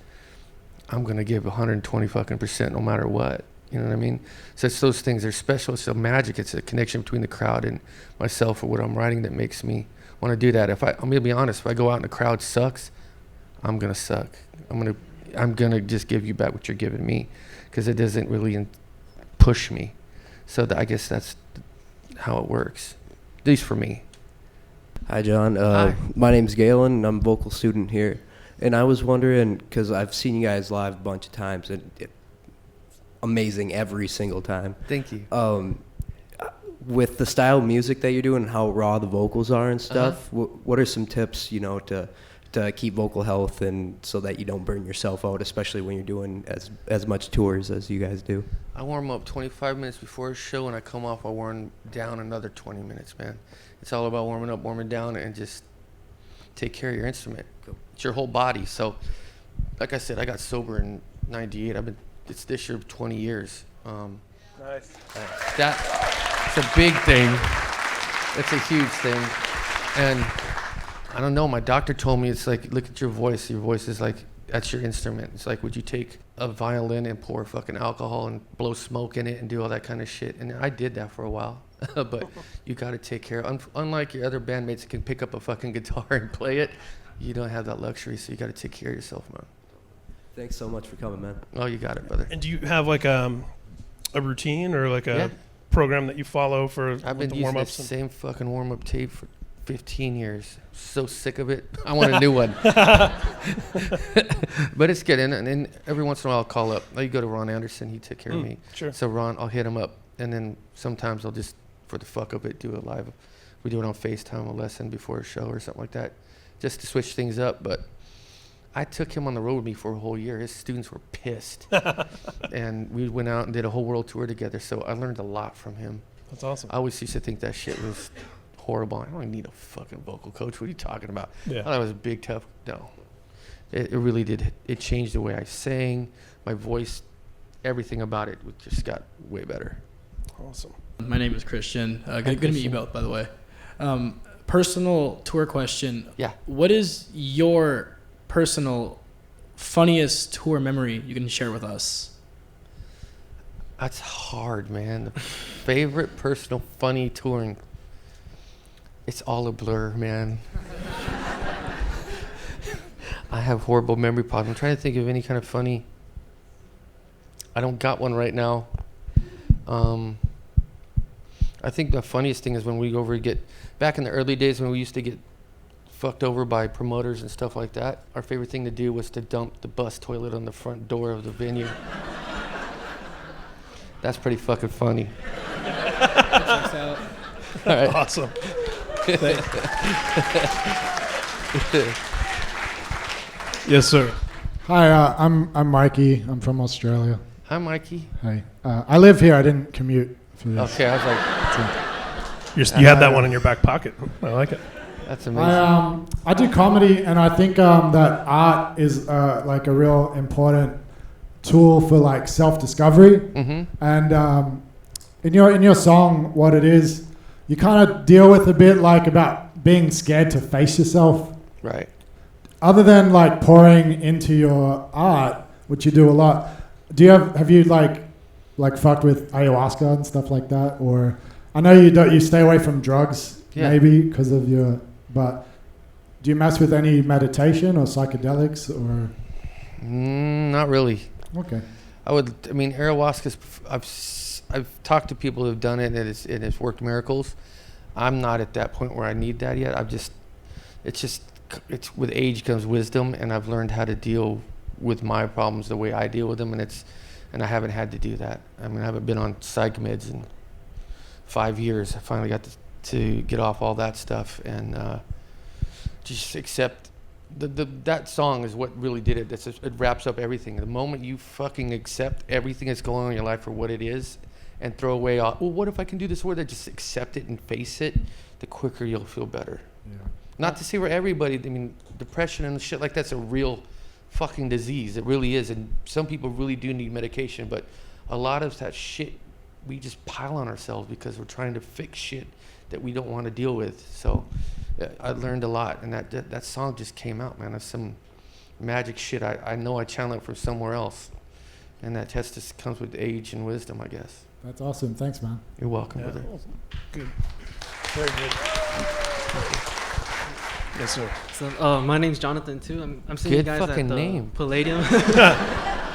I'm going to give 120% no matter what. You know what I mean? So it's those things. They're special. It's a magic. It's a connection between the crowd and myself or what I'm writing that makes me want to do that. I'm going to be honest. If I go out and the crowd sucks, I'm going to suck. I'm going to just give you back what you're giving me because it doesn't really push me. So I guess that's how it works, at least for me. Hi, John. Hi. My name's Galen, and I'm a vocal student here. And I was wondering, because I've seen you guys live a bunch of times, and amazing every single time. Thank you. With the style of music that you're doing and how raw the vocals are and stuff, what are some tips, to keep vocal health and so that you don't burn yourself out, especially when you're doing as much tours as you guys do? I warm up 25 minutes before a show, and I come off, I warm down another 20 minutes, man. It's all about warming up, warming down, and just take care of your instrument. It's your whole body. So, like I said, I got sober in 98. It's this year 20 years. Nice. That's a big thing. It's a huge thing. And I don't know, my doctor told me, it's like, look at your voice. Your voice is like, that's your instrument. It's like, would you take a violin and pour fucking alcohol and blow smoke in it and do all that kind of shit? And I did that for a while. But you got to take care. Unlike your other bandmates that can pick up a fucking guitar and play it, you don't have that luxury, so you got to take care of yourself, man. Thanks so much for coming, man. Oh, you got it, brother. And do you have like a routine or like a program that you follow for I've been the using the warm-ups? same fucking warm-up tape for 15 years. So sick of it. I want a new one. But it's good. And every once in a while I'll call up. You go to Ron Anderson. He took care of me. Sure. So Ron, I'll hit him up. And then sometimes I'll just, for the fuck of it, do it live. We do it on FaceTime, a lesson before a show or something like that, just to switch things up. But I took him on the road with me for a whole year. His students were pissed. And we went out and did a whole world tour together. So I learned a lot from him. That's awesome. I always used to think that shit was horrible. I don't need a fucking vocal coach. What are you talking about? Yeah. I thought it was a big, tough. No. It really did. It changed the way I sang, my voice, everything about it just got way better. Awesome. My name is Christian. Good to meet Christian. you both, by the way. Personal tour question. Yeah. What is your personal funniest tour memory you can share with us? That's hard, man. The favorite personal funny touring. It's all a blur, man. I have horrible memory problems. I'm trying to think of any kind of funny. I don't got one right now. I think the funniest thing is when we go over to get, back in the early days when we used to get fucked over by promoters and stuff like that, our favorite thing to do was to dump the bus toilet on the front door of the venue. That's pretty fucking funny. Checks out. All right. Awesome. Yes, sir. Hi, I'm Mikey. I'm from Australia. Hi, Mikey. Hey, I live here. I didn't commute for this. Okay, I was like, You had that one in your back pocket. I like it. that's amazing. I do comedy, and I think that art is like a real important tool for like self-discovery. Mm-hmm. And in your song, what it is, you kind of deal with a bit like about being scared to face yourself. Right. Other than like pouring into your art, which you do a lot, have you like fucked with ayahuasca and stuff like that? Or I know you stay away from drugs, Yeah. maybe because of but do you mess with any meditation or psychedelics or? Not really. Okay. Ayahuasca's, I've talked to people who've done it and it's worked miracles. I'm not at that point where I need that yet. It's with age comes wisdom, and I've learned how to deal with my problems the way I deal with them, and I haven't had to do that. I haven't been on psych meds in 5 years. I finally got to get off all that stuff and just accept. That song is what really did it. It wraps up everything. The moment you fucking accept everything that's going on in your life for what it is, and throw away all, well, what if I can do this? Or that just accept it and face it, the quicker you'll feel better. Yeah. Not to say for everybody. Depression and shit like that's a real fucking disease. It really is, and some people really do need medication. But a lot of that shit, we just pile on ourselves because we're trying to fix shit that we don't want to deal with. So I learned a lot, and that song just came out, man. That's some magic shit. I know I channel it from somewhere else, and that just comes with age and wisdom, I guess. That's awesome. Thanks, man. You're welcome, Yeah. brother. Good. Very good. Yes, sir. So, my name's Jonathan too. I'm seeing you Good guys at fucking the name. Palladium.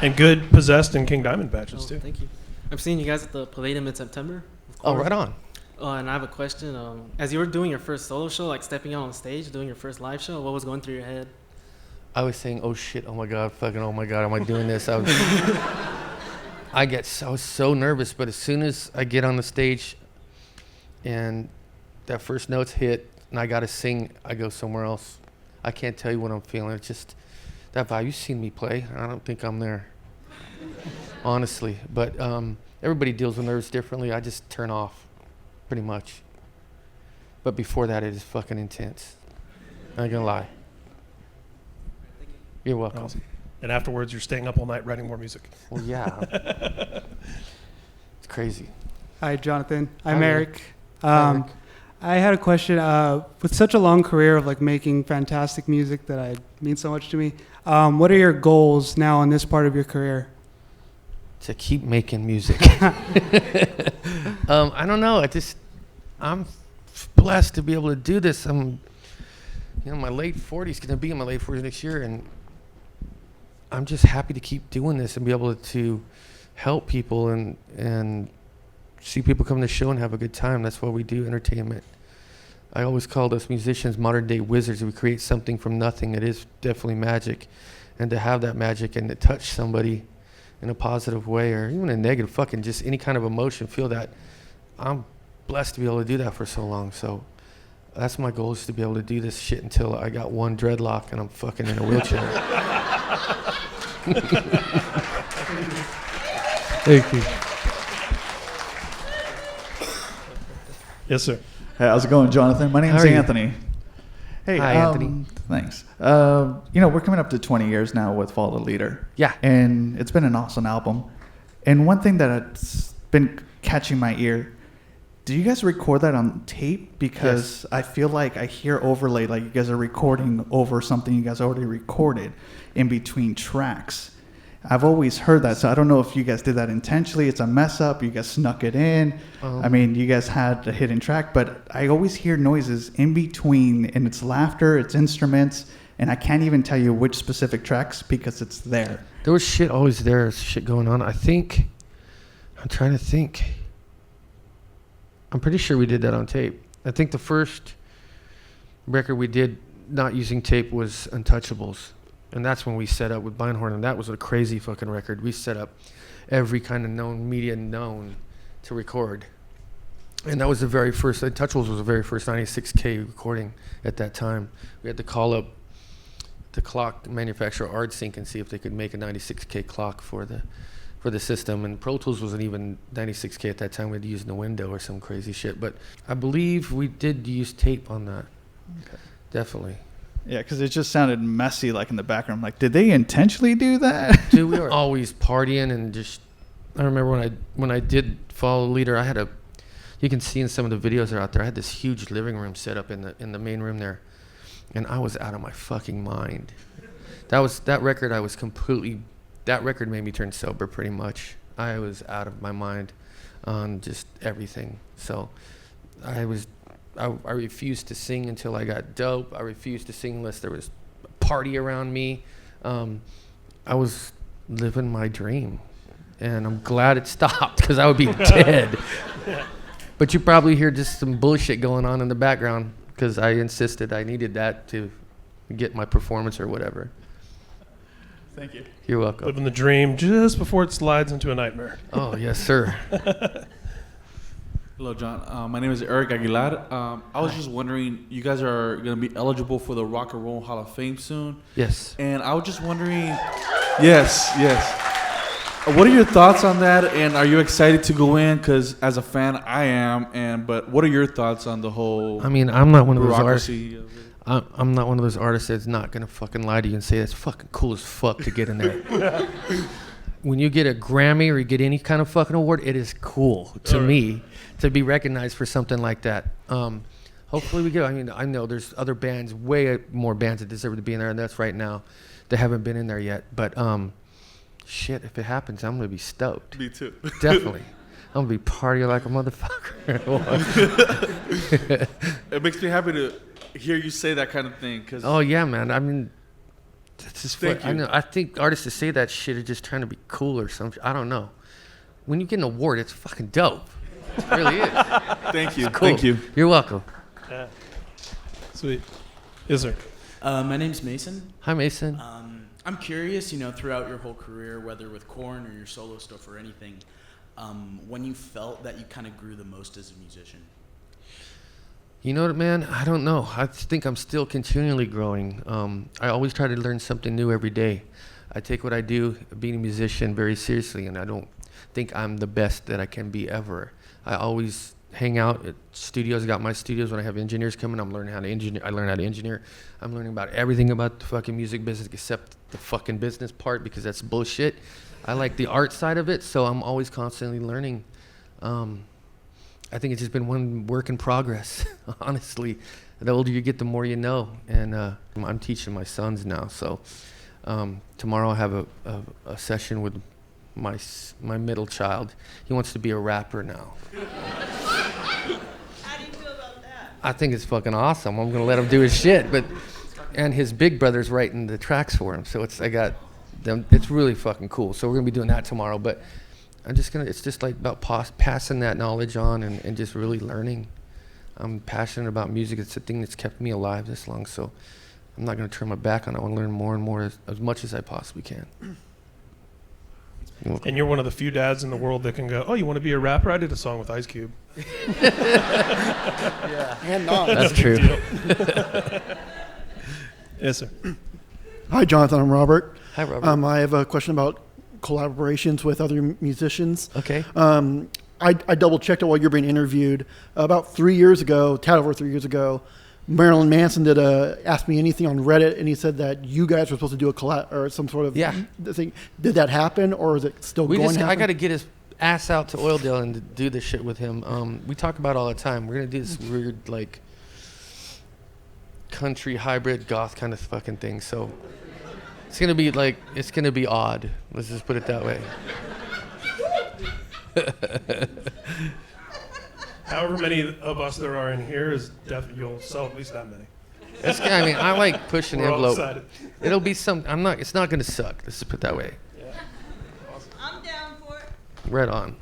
And good Possessed and King Diamond badges, Oh, too. thank you. I'm seeing you guys at the Palladium in September. Oh, right on. And I have a question. As you were doing your first solo show, like stepping out on stage, doing your first live show, what was going through your head? I was saying, oh shit, oh my god, fucking, oh my god, am I doing this? I was so nervous, but as soon as I get on the stage and that first note's hit and I gotta sing, I go somewhere else. I can't tell you what I'm feeling. It's just that vibe. You've seen me play. I don't think I'm there, honestly. But everybody deals with nerves differently. I just turn off, pretty much. But before that, it is fucking intense. I ain't gonna lie. You're welcome. Awesome. And afterwards, you're staying up all night writing more music. Well, yeah. It's crazy. Hi, Jonathan. Hi, I'm Rick. Eric. Hi, Rick. I had a question. With such a long career of like making fantastic music that means so much to me, what are your goals now in this part of your career? To keep making music. I don't know. I'm blessed to be able to do this. I'm, my late 40s, going to be in my late 40s next year, and I'm just happy to keep doing this and be able to help people and see people come to the show and have a good time. That's why we do entertainment. I always call us musicians modern day wizards. We create something from nothing. It is definitely magic. And to have that magic and to touch somebody in a positive way or even a negative, fucking just any kind of emotion, feel that. I'm blessed to be able to do that for so long. So that's my goal, is to be able to do this shit until I got one dreadlock and I'm fucking in a wheelchair. Thank you. Yes, sir. Hey, how's it going, Jonathan? My name's How are you? Anthony. Hey, Hi, Anthony. Thanks. We're coming up to 20 years now with Follow the Leader. Yeah. And it's been an awesome album. And one thing that's been catching my ear, do you guys record that on tape? Because I feel like I hear overlay, like you guys are recording over something you guys already recorded in between tracks. I've always heard that, so I don't know if you guys did that intentionally. It's a mess up. You guys snuck it in. I mean, you guys had a hidden track, but I always hear noises in between, and it's laughter, it's instruments, and I can't even tell you which specific tracks because it's there. There was shit always there, shit going on. I'm trying to think. I'm pretty sure we did that on tape. I think the first record we did not using tape was Untouchables. And that's when we set up with Beinhorn, and that was a crazy fucking record. We set up every kind of known media known to record. And that was the very first, Untouchables was the very first 96K recording at that time. We had to call up the clock manufacturer ArdSync and see if they could make a 96K clock for the system. And Pro Tools wasn't even 96K at that time. We had to use Nuendo or some crazy shit. But I believe we did use tape on that. Okay. Definitely. Yeah, because it just sounded messy, like in the background. Like, did they intentionally do that? Dude, we were always partying and just. I remember when I did Follow the Leader, I had you can see in some of the videos that are out there, I had this huge living room set up in the main room there, and I was out of my fucking mind. That record made me turn sober pretty much. I was out of my mind on just everything. So I refused to sing until I got dope. I refused to sing unless there was a party around me. I was living my dream, and I'm glad it stopped because I would be dead. But you probably hear just some bullshit going on in the background because I insisted I needed that to get my performance or whatever. Thank you. You're welcome. Living the dream just before it slides into a nightmare. Oh, yes, sir. Hello, John. My name is Eric Aguilar. I was just wondering, you guys are going to be eligible for the Rock and Roll Hall of Fame soon. Yes. And I was just wondering, yes. What are your thoughts on that? And are you excited to go in? Because as a fan, I am. But what are your thoughts on the whole? I mean, I'm not one of those artists. bureaucracy of it? I'm not one of those artists that's not gonna fucking lie to you and say that's fucking cool as fuck to get in there. When you get a Grammy or you get any kind of fucking award, it is cool to me to be recognized for something like that. Hopefully we get. I mean, I know there's other bands, way more bands that deserve to be in there, and that's right now. They haven't been in there yet, but shit, if it happens, I'm gonna be stoked. Me too. Definitely. I'm gonna be partying like a motherfucker. It makes me happy to hear you say that kind of thing. Cause Oh yeah, man. I mean, that's just Thank I you. know. I think artists that say that shit are just trying to be cool or something. I don't know. When you get an award, it's fucking dope. It really is. Thank you. Cool. Thank you. You're welcome. Yeah. Sweet. Yes, sir. My name's Mason. Hi, Mason. I'm curious, throughout your whole career, whether with Korn or your solo stuff or anything, when you felt that you kind of grew the most as a musician. You know what, man? I don't know. I think I'm still continually growing. I always try to learn something new every day. I take what I do, being a musician, very seriously, and I don't think I'm the best that I can be ever. I always hang out at studios. I got my studios when I have engineers coming. I'm learning how to engineer. I learn how to engineer. I'm learning about everything about the fucking music business except the fucking business part because that's bullshit. I like the art side of it, so I'm always constantly learning. I think it's just been one work in progress, honestly. The older you get, the more you know. And I'm teaching my sons now, so tomorrow I have a session with my middle child. He wants to be a rapper now. How do you feel about that? I think it's fucking awesome. I'm gonna let him do his shit, and his big brother's writing the tracks for him. So I got them. It's really fucking cool. So we're gonna be doing that tomorrow. But it's just like about passing that knowledge on and just really learning. I'm passionate about music. It's the thing that's kept me alive this long. So I'm not gonna turn my back on it. I want to learn more and more as much as I possibly can. And you're one of the few dads in the world that can go, oh, you want to be a rapper? I did a song with Ice Cube. Yeah. And not. That's true. Yes, sir. Hi, Jonathan. I'm Robert. Hi, Robert. I have a question about collaborations with other musicians. Okay. I double checked it while you're being interviewed. About 3 years ago, tad over 3 years ago, Marilyn Manson did Ask Me Anything on Reddit, and he said that you guys were supposed to do a collab or some sort of thing. Did that happen, or is it still going to happen? I got to get his ass out to Oildale and do this shit with him. We talk about it all the time. We're gonna do this weird like country hybrid goth kind of fucking thing. So it's gonna be odd. Let's just put it that way. However many of us there are in here is you'll sell at least that many. I mean, I like pushing We're all envelope. excited. It'll be some. It's not gonna suck. Let's just put it that way. Yeah. Awesome. I'm down for it. Right on.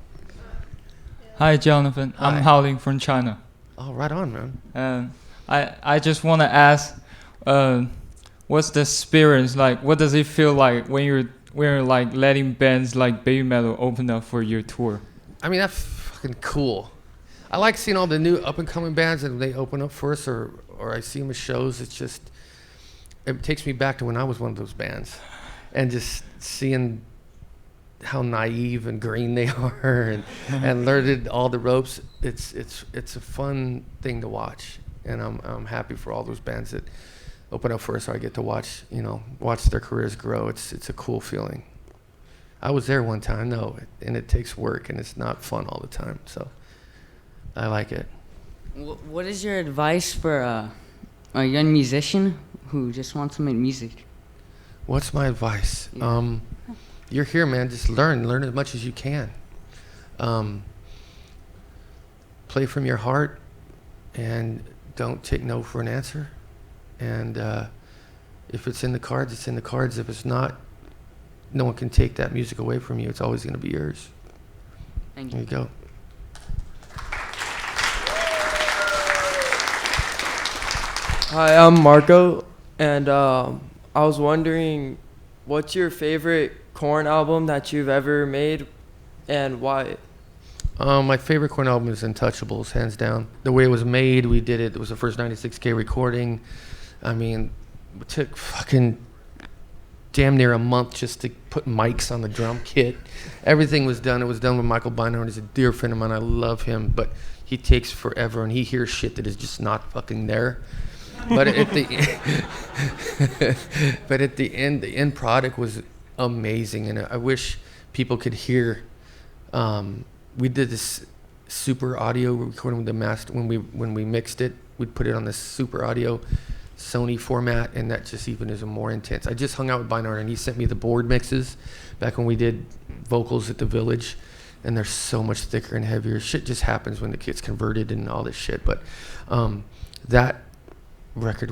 Hi, Jonathan. Hi. I'm Haoling from China. Oh, right on, man. I just want to ask, what's the experience like? What does it feel like when you're like letting bands like Baby Metal open up for your tour? I mean, that's fucking cool. I like seeing all the new up-and-coming bands and they open up for us, or I see them at shows. It takes me back to when I was one of those bands, and just seeing how naive and green they are, and learning all the ropes. It's a fun thing to watch, and I'm happy for all those bands that open up for us. So I get to watch their careers grow. It's a cool feeling. I was there one time, and it takes work, and it's not fun all the time. So I like it. What is your advice for a young musician who just wants to make music? What's my advice? Yeah. You're here, man. Just learn as much as you can. Play from your heart, and don't take no for an answer. And if it's in the cards, it's in the cards. If it's not, no one can take that music away from you. It's always going to be yours. Thank you. There you go. Hi, I'm Marco, and I was wondering, what's your favorite Korn album that you've ever made, and why? My favorite Korn album is Untouchables, hands down. The way it was made, we did it. It was the first 96K recording. I mean, it took fucking damn near a month just to put mics on the drum kit. Everything was done. It was done with Michael Beinhorn. He's a dear friend of mine. I love him, but he takes forever, and he hears shit that is just not fucking there. But at the end, the end product was amazing, and I wish people could hear. We did this super audio recording with the master when we mixed it. We'd put it on this super audio Sony format, and that just even is more intense. I just hung out with Beinhorn, and he sent me the board mixes back when we did vocals at the Village, and they're so much thicker and heavier. Shit just happens when it gets converted and all this shit. But that record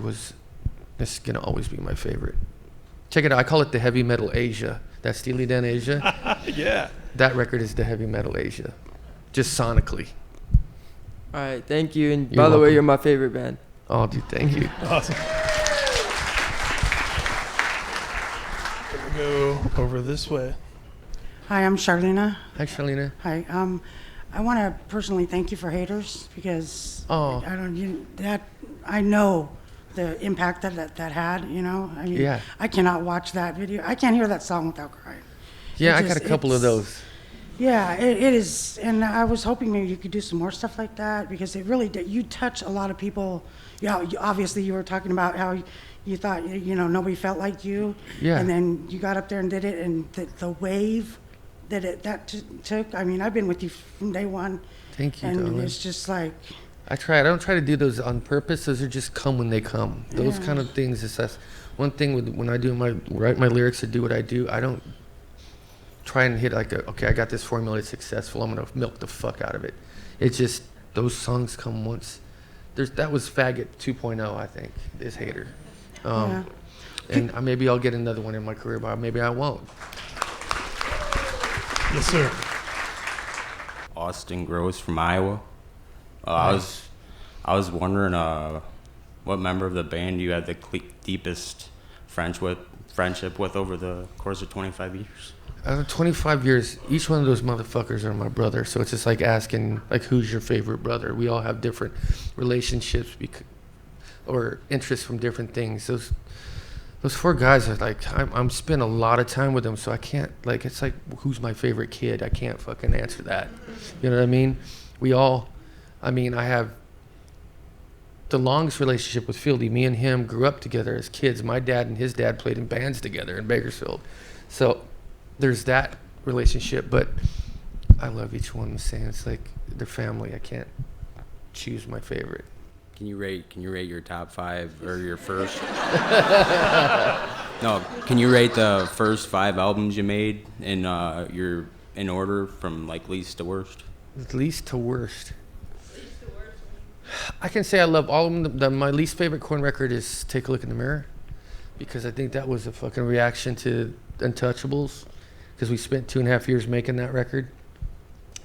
it's gonna always be my favorite. Check it out. I call it the Heavy Metal Asia. That Steely Dan Asia. Yeah. That record is the Heavy Metal Asia, just sonically. All right, thank you. And You're by the way, welcome. you're my favorite band. Oh, dude, thank you. Awesome. Go over this way. Hi, I'm Charlena. Hi, Charlena. Hi. I want to personally thank you for Haters because I know the impact that had. You know, I mean, Yeah. I cannot watch that video. I can't hear that song without crying. Yeah, I got a couple of those. Yeah, it is, and I was hoping maybe you could do some more stuff like that because it really did. You touch a lot of people. Yeah, obviously you were talking about how you thought nobody felt like you. Yeah. And then you got up there and did it, and the wave that took. I mean, I've been with you from day one. Thank you, and darling. it's just like. I don't try to do those on purpose. Those are just come when they come. Those Yeah. kind of things. That's one thing when I write my lyrics or do what I do. I don't try and hit okay, I got this formula, it's successful, I'm gonna milk the fuck out of it. It's just those songs come once. That was Faggot 2.0, I think, is Hater. And maybe I'll get another one in my career, but maybe I won't. Yes, sir. Austin Gross from Iowa. I was wondering what member of the band you had the deepest friendship with over the course of 25 years. 25 years, each one of those motherfuckers are my brother. So it's just like asking, who's your favorite brother? We all have different relationships or interests from different things. those 4 guys are like, I'm spend a lot of time with them, so I can't, like, it's like, who's my favorite kid? I can't fucking answer that. You know what I mean? I have the longest relationship with Fieldy. Me and him grew up together as kids. My dad and his dad played in bands together in Bakersfield. So there's that relationship, but I love each one the same. It's like they're family. I can't choose my favorite. Can you rate your top 5 or your first? No, can you rate the first 5 albums you made in order from like least to worst? Least to worst. I can say I love all of them. My least favorite Korn record is Take a Look in the Mirror, because I think that was a fucking reaction to Untouchables, because we spent 2.5 years making that record,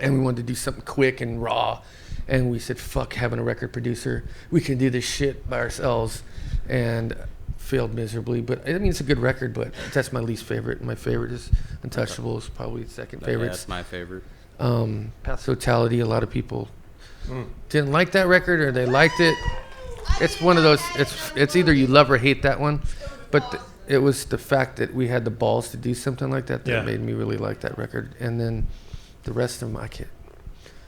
and we wanted to do something quick and raw, and we said, fuck having a record producer. We can do this shit by ourselves, and failed miserably. But I mean, it's a good record, but that's my least favorite. My favorite is Untouchables, probably the second favorite. Yeah, that's my favorite. Path Totality, a lot of people didn't like that record, or they liked it. It's one of those, it's either you love or hate that one, but it was the fact that we had the balls to do something like that made me really like that record. And then the rest of them,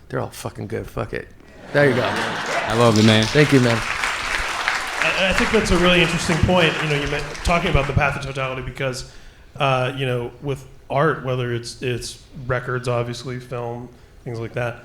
they're all fucking good. Fuck it. There you go. I love it, man. Thank you, man. I think that's a really interesting point. You know, you meant talking about the path of totality, because, you know, with art, whether it's records, obviously, film, things like that,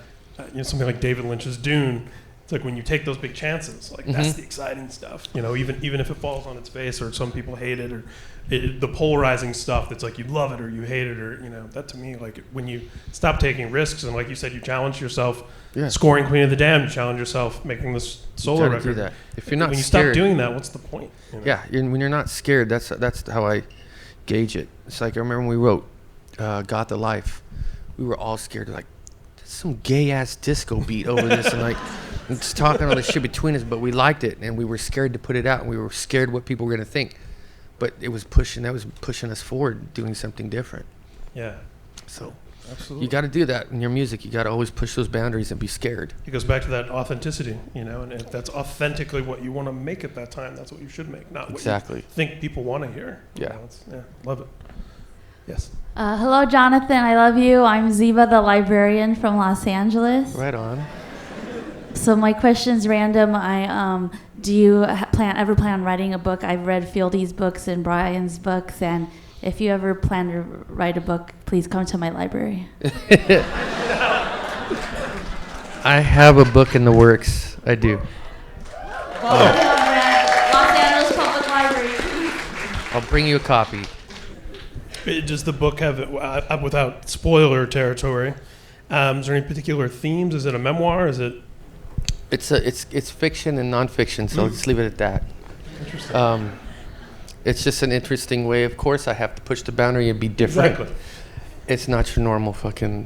you know, something like David Lynch's Dune, it's like when you take those big chances, like that's the exciting stuff. You know, even if it falls on its face, or some people hate it, or the polarizing stuff that's like you love it or you hate it, or, you know, that to me, like when you stop taking risks, and like you said, you challenge yourself, scoring Queen of the Damned, you challenge yourself making this solo record. Do that. If you're not when you scared, stop doing that, what's the point? You know? Yeah, when you're not scared, that's how I gauge it. It's like I remember when we wrote "Got the Life," we were all scared, like there's some gay ass disco beat over this, and like just talking all this shit between us, but we liked it, and we were scared to put it out, and we were scared what people were gonna think, but that was pushing us forward, doing something different. Yeah. So absolutely, you got to do that in your music. You got to always push those boundaries and be scared. It goes back to that authenticity, you know, and if that's authentically what you want to make at that time, that's what you should make, not what you think people want to hear. Yeah. You know, love it. Yes. Hello, Jonathan. I love you. I'm Ziva, the librarian from Los Angeles. Right on. So my question's random. Do you ever plan on writing a book? I've read Fieldy's books and Brian's books, and if you ever plan to write a book, please come to my library. I have a book in the works. I do. Los Angeles Public Library. I'll bring you a copy. Does the book have, without spoiler territory, is there any particular themes? Is it a memoir? Is it? It's fiction and nonfiction, so let's leave it at that. Interesting. It's just an interesting way. Of course, I have to push the boundary and be different. Exactly. It's not your normal fucking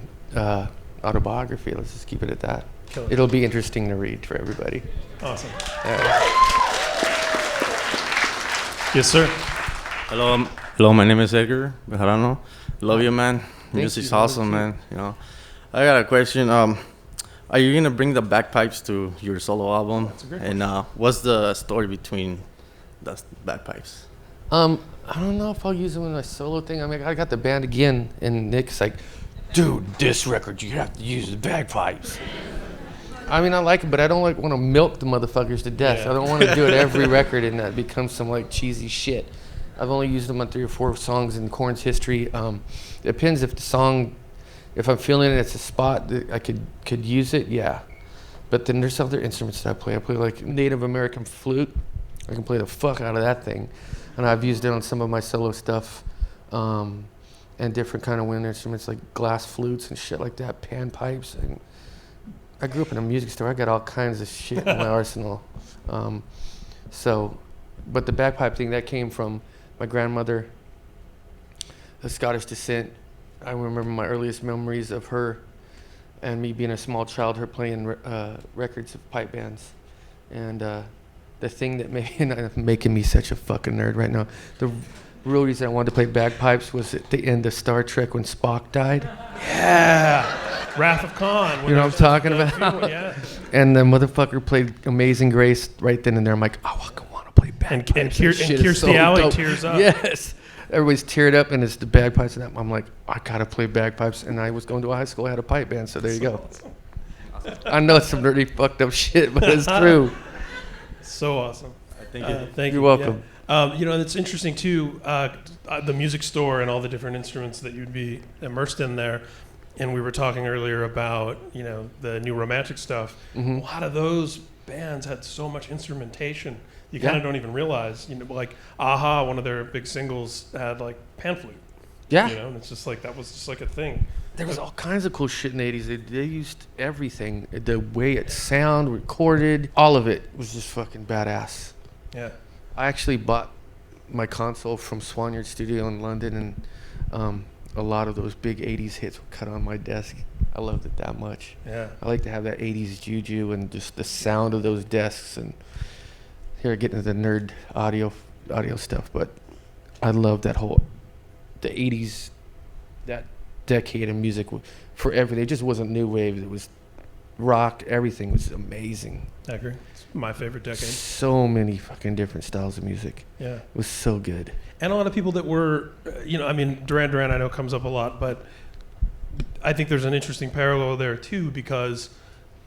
autobiography. Let's just keep it at that. Killer. It'll be interesting to read for everybody. Awesome. Yes, sir. Hello, my name is Edgar Bejarano. Love you, man. Music's awesome, man. You know, I got a question. Are you gonna bring the bagpipes to your solo album? That's a great and what's the story between the bagpipes? I don't know if I'll use them in my solo thing. I mean, I got the band again, and Nick's like, dude, this record, you have to use the bagpipes. I mean, I like it, but I don't like want to milk the motherfuckers to death. Yeah. I don't want to do it every record and that becomes some like cheesy shit. I've only used them on 3 or 4 songs in Korn's history. It depends if the song, if I'm feeling it's a spot that I could use it, yeah. But then there's other instruments that I play. I play like Native American flute. I can play the fuck out of that thing. And I've used it on some of my solo stuff. And different kind of wind instruments like glass flutes and shit like that, pan pipes. And I grew up in a music store. I got all kinds of shit in my arsenal. But the bagpipe thing, that came from my grandmother, of Scottish descent. I remember my earliest memories of her and me being a small child, her playing records of pipe bands. And the thing that made, making me such a fucking nerd right now, the real reason I wanted to play bagpipes was at the end of Star Trek when Spock died. Yeah. Wrath of Khan. You know what I'm talking about? Yeah. And the motherfucker played Amazing Grace right then and there. I'm like, I fucking want to play and bagpipes. That shit is Kirstie so Alley dope. tears up. Yes. Everybody's teared up, and it's the bagpipes and that. I'm like, I gotta play bagpipes, and I was going to a high school, I had a pipe band, so there you go. I know it's some nerdy fucked up shit, but it's true. So awesome. Thank you. Thank You're you. welcome. Yeah. You know, it's interesting too, the music store and all the different instruments that you'd be immersed in there. And we were talking earlier about, you know, the new romantic stuff. Mm-hmm. A lot of those bands had so much instrumentation. You kind of don't even realize, you know, like Aha, one of their big singles had like pan flute. Yeah. You know, and it's just like, that was just like a thing. There was all kinds of cool shit in the 80s. They used everything. The way it sound, recorded, all of it was just fucking badass. Yeah. I actually bought my console from Swanyard Studio in London, and a lot of those big 80s hits were cut on my desk. I loved it that much. Yeah. I like to have that 80s juju and just the sound of those desks. And here, getting into the nerd audio stuff, but I love that whole, the 80s, that decade of music for everything. It just wasn't new wave. It was rock. Everything was amazing. I agree. It's my favorite decade. So many fucking different styles of music. Yeah. It was so good. And a lot of people that were, you know, I mean, Duran Duran I know comes up a lot, but I think there's an interesting parallel there too, because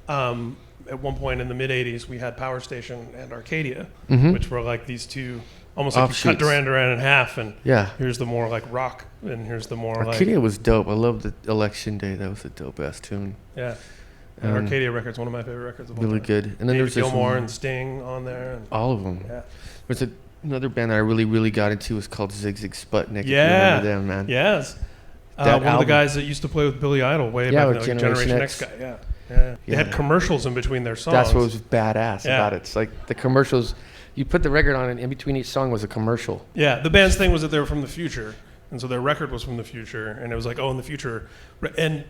at one point in the mid 80s we had Power Station and Arcadia, which were like these two, almost like you cut Duran Duran in half, and here's the more like rock, and here's the more Arcadia was dope. I love the Election Day. That was a dope ass tune. Yeah. And Arcadia Record's one of my favorite records of all really time. good. And then David there's Gilmour and Sting on there. And all of them. Yeah. There's another band that I really got into was called Zig Zig Sputnik. Yeah. If you remember them, man. Yes. One of the guys that used to play with Billy Idol way back, with like Generation X X. guy. Yeah. Yeah. They had commercials in between their songs. That's what was badass about it. It's like the commercials. You put the record on, and in between each song was a commercial. Yeah, the band's thing was that they were from the future, and so their record was from the future, and it was like, oh, in the future, and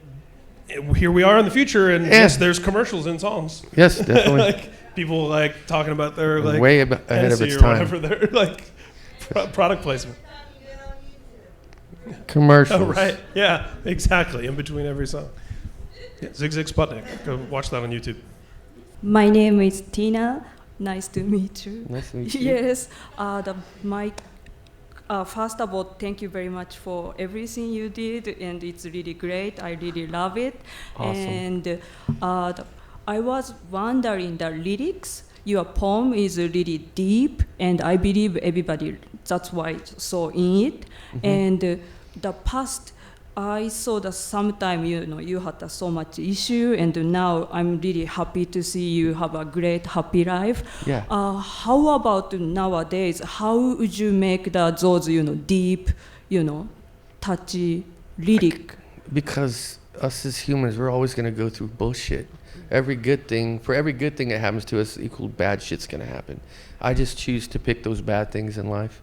here we are in the future, and yes, there's commercials in songs. Yes, definitely. Like people like talking about their like way ahead of its or time. whatever their like product placement. Commercials. Oh right, yeah, exactly. In between every song. Yeah, Zig Zig Sputnik. Go watch that on YouTube. My name is Tina. Nice to meet you. Nice to meet you. Yes. First of all, thank you very much for everything you did, and it's really great. I really love it. Awesome. And I was wondering the lyrics. Your poem is really deep, and I believe everybody. That's why it's so in it. And the past, I saw that sometime you had so much issue, and now I'm really happy to see you have a great happy life. Yeah. How about nowadays? How would you make those deep, touchy lyric? Because us as humans, we're always gonna go through bullshit. For every good thing that happens to us, equal bad shit's gonna happen. I just choose to pick those bad things in life.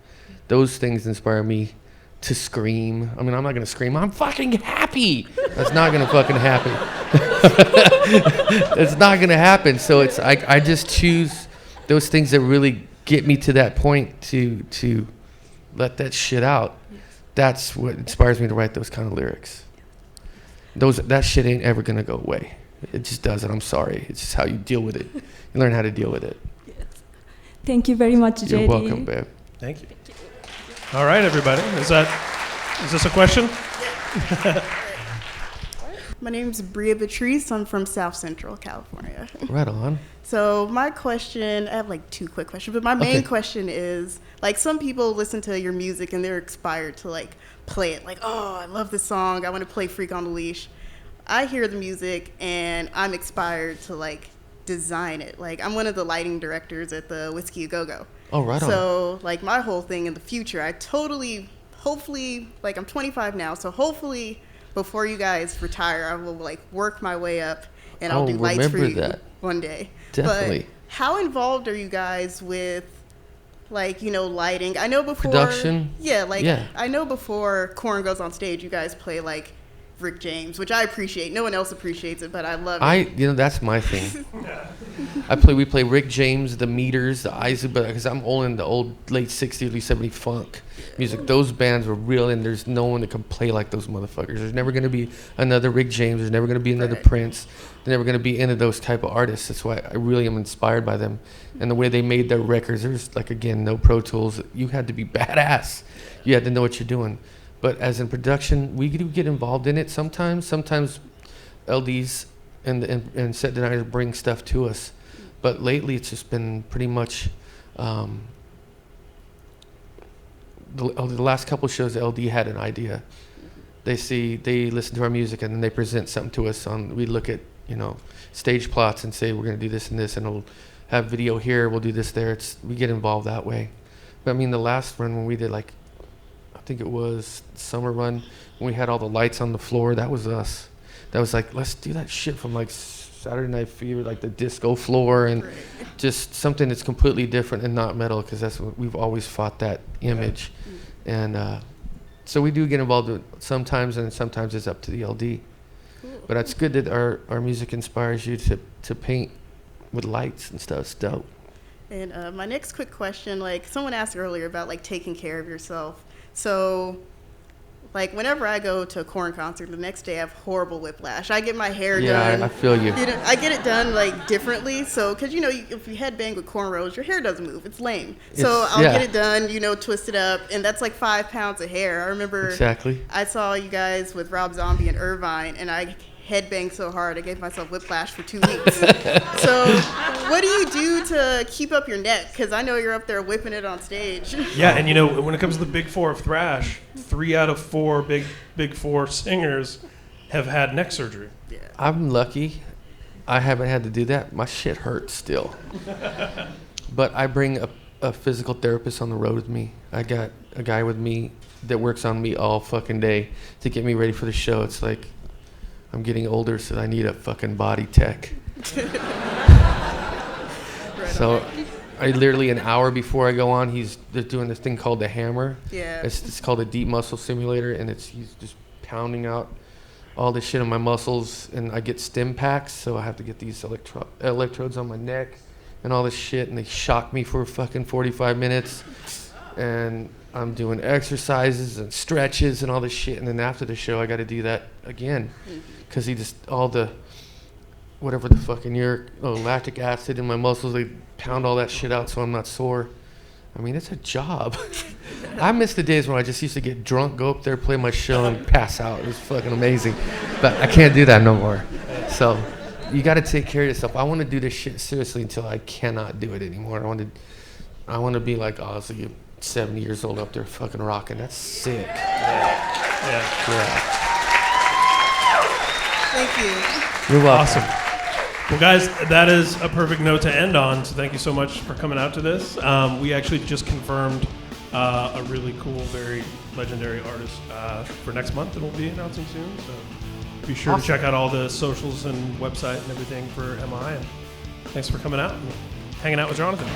Those things inspire me to scream. I mean, I'm not gonna scream, I'm fucking happy. That's not gonna fucking happen. It's not gonna happen. So it's I just choose those things that really get me to that point to let that shit out. That's what inspires me to write those kind of lyrics. That shit ain't ever gonna go away. It just doesn't. I'm sorry. It's just how you deal with it. You learn how to deal with it. Yes. Thank you very much, JD. You're welcome, babe. Thank you. All right, everybody. Is this a question? My name is Bria Beatrice. I'm from South Central California. Right on. So my question, I have like two quick questions, but my main question is, like, some people listen to your music and they're inspired to like play it. Like, oh, I love this song. I want to play Freak on the Leash. I hear the music and I'm inspired to like design it. Like, I'm one of the lighting directors at the Whiskey A Go-Go. Oh, right on. So like my whole thing in the future, hopefully, like I'm 25 now, so hopefully before you guys retire, I will like work my way up and I'll do lights for you one day. Definitely. But how involved are you guys with like, lighting? I know before production. Yeah, like I know before Korn goes on stage, you guys play like Rick James, which I appreciate. No one else appreciates it, but I love it. That's my thing. We play Rick James, the Meters, the Isaac, because I'm all in the old late 60s, early 70s funk music. Those bands were real, and there's no one that can play like those motherfuckers. There's never going to be another Rick James. There's never going to be another Prince. There's never going to be any of those type of artists. That's why I really am inspired by them. And the way they made their records, there's, like, again, no Pro Tools. You had to be badass. You had to know what you're doing. But as in production, we do get involved in it sometimes. Sometimes LDs and set designers bring stuff to us. But lately, it's just been pretty much the last couple shows. LD had an idea. They listen to our music, and then they present something to us. We look at stage plots and say we're going to do this and this, and we'll have video here. We'll do this there. We get involved that way. But I mean, the last run when we did, like, I think it was summer run when we had all the lights on the floor. That was us. That was like, let's do that shit from like Saturday Night Fever, like the disco floor, and just something that's completely different and not metal, because that's what we've always fought, that image. And so we do get involved with sometimes, and sometimes it's up to the LD. But it's good that our music inspires you to paint with lights and stuff. It's dope. And my next quick question, like someone asked earlier about like taking care of yourself. So, like, whenever I go to a Korn concert, the next day I have horrible whiplash. I get my hair done. Yeah, I feel you. I get it done, like, differently. So, because, if you headbang with cornrows, your hair doesn't move. It's lame. So I'll get it done, twist it up. And that's like 5 pounds of hair. I remember I saw you guys with Rob Zombie and Irvine, and I headbanged so hard I gave myself whiplash for 2 weeks. So what do you do to keep up your neck? Because I know you're up there whipping it on stage. Yeah, and when it comes to the big four of thrash, 3 out of 4 big four singers have had neck surgery. Yeah. I'm lucky. I haven't had to do that. My shit hurts still. But I bring a physical therapist on the road with me. I got a guy with me that works on me all fucking day to get me ready for the show. It's like I'm getting older, so I need a fucking body tech. So I literally, an hour before I go on, they're doing this thing called the hammer. Yeah. It's called a deep muscle simulator, and he's just pounding out all this shit on my muscles, and I get stim packs, so I have to get these electrodes on my neck and all this shit, and they shock me for fucking 45 minutes. And I'm doing exercises and stretches and all this shit, and then after the show I got to do that again, because whatever the fucking lactic acid in my muscles, they pound all that shit out so I'm not sore. I mean, it's a job. I miss the days when I just used to get drunk, go up there, play my show, and pass out. It was fucking amazing, but I can't do that no more. So you got to take care of yourself. I want to do this shit seriously until I cannot do it anymore. I want to be like Ozzy, 70 years old up there fucking rocking. That's sick. Yeah. Thank you. You're welcome. Awesome. Well, guys, that is a perfect note to end on. So thank you so much for coming out to this. We actually just confirmed a really cool, very legendary artist for next month that we'll be announcing soon. So be sure to check out all the socials and website and everything for MI. And thanks for coming out and hanging out with Jonathan.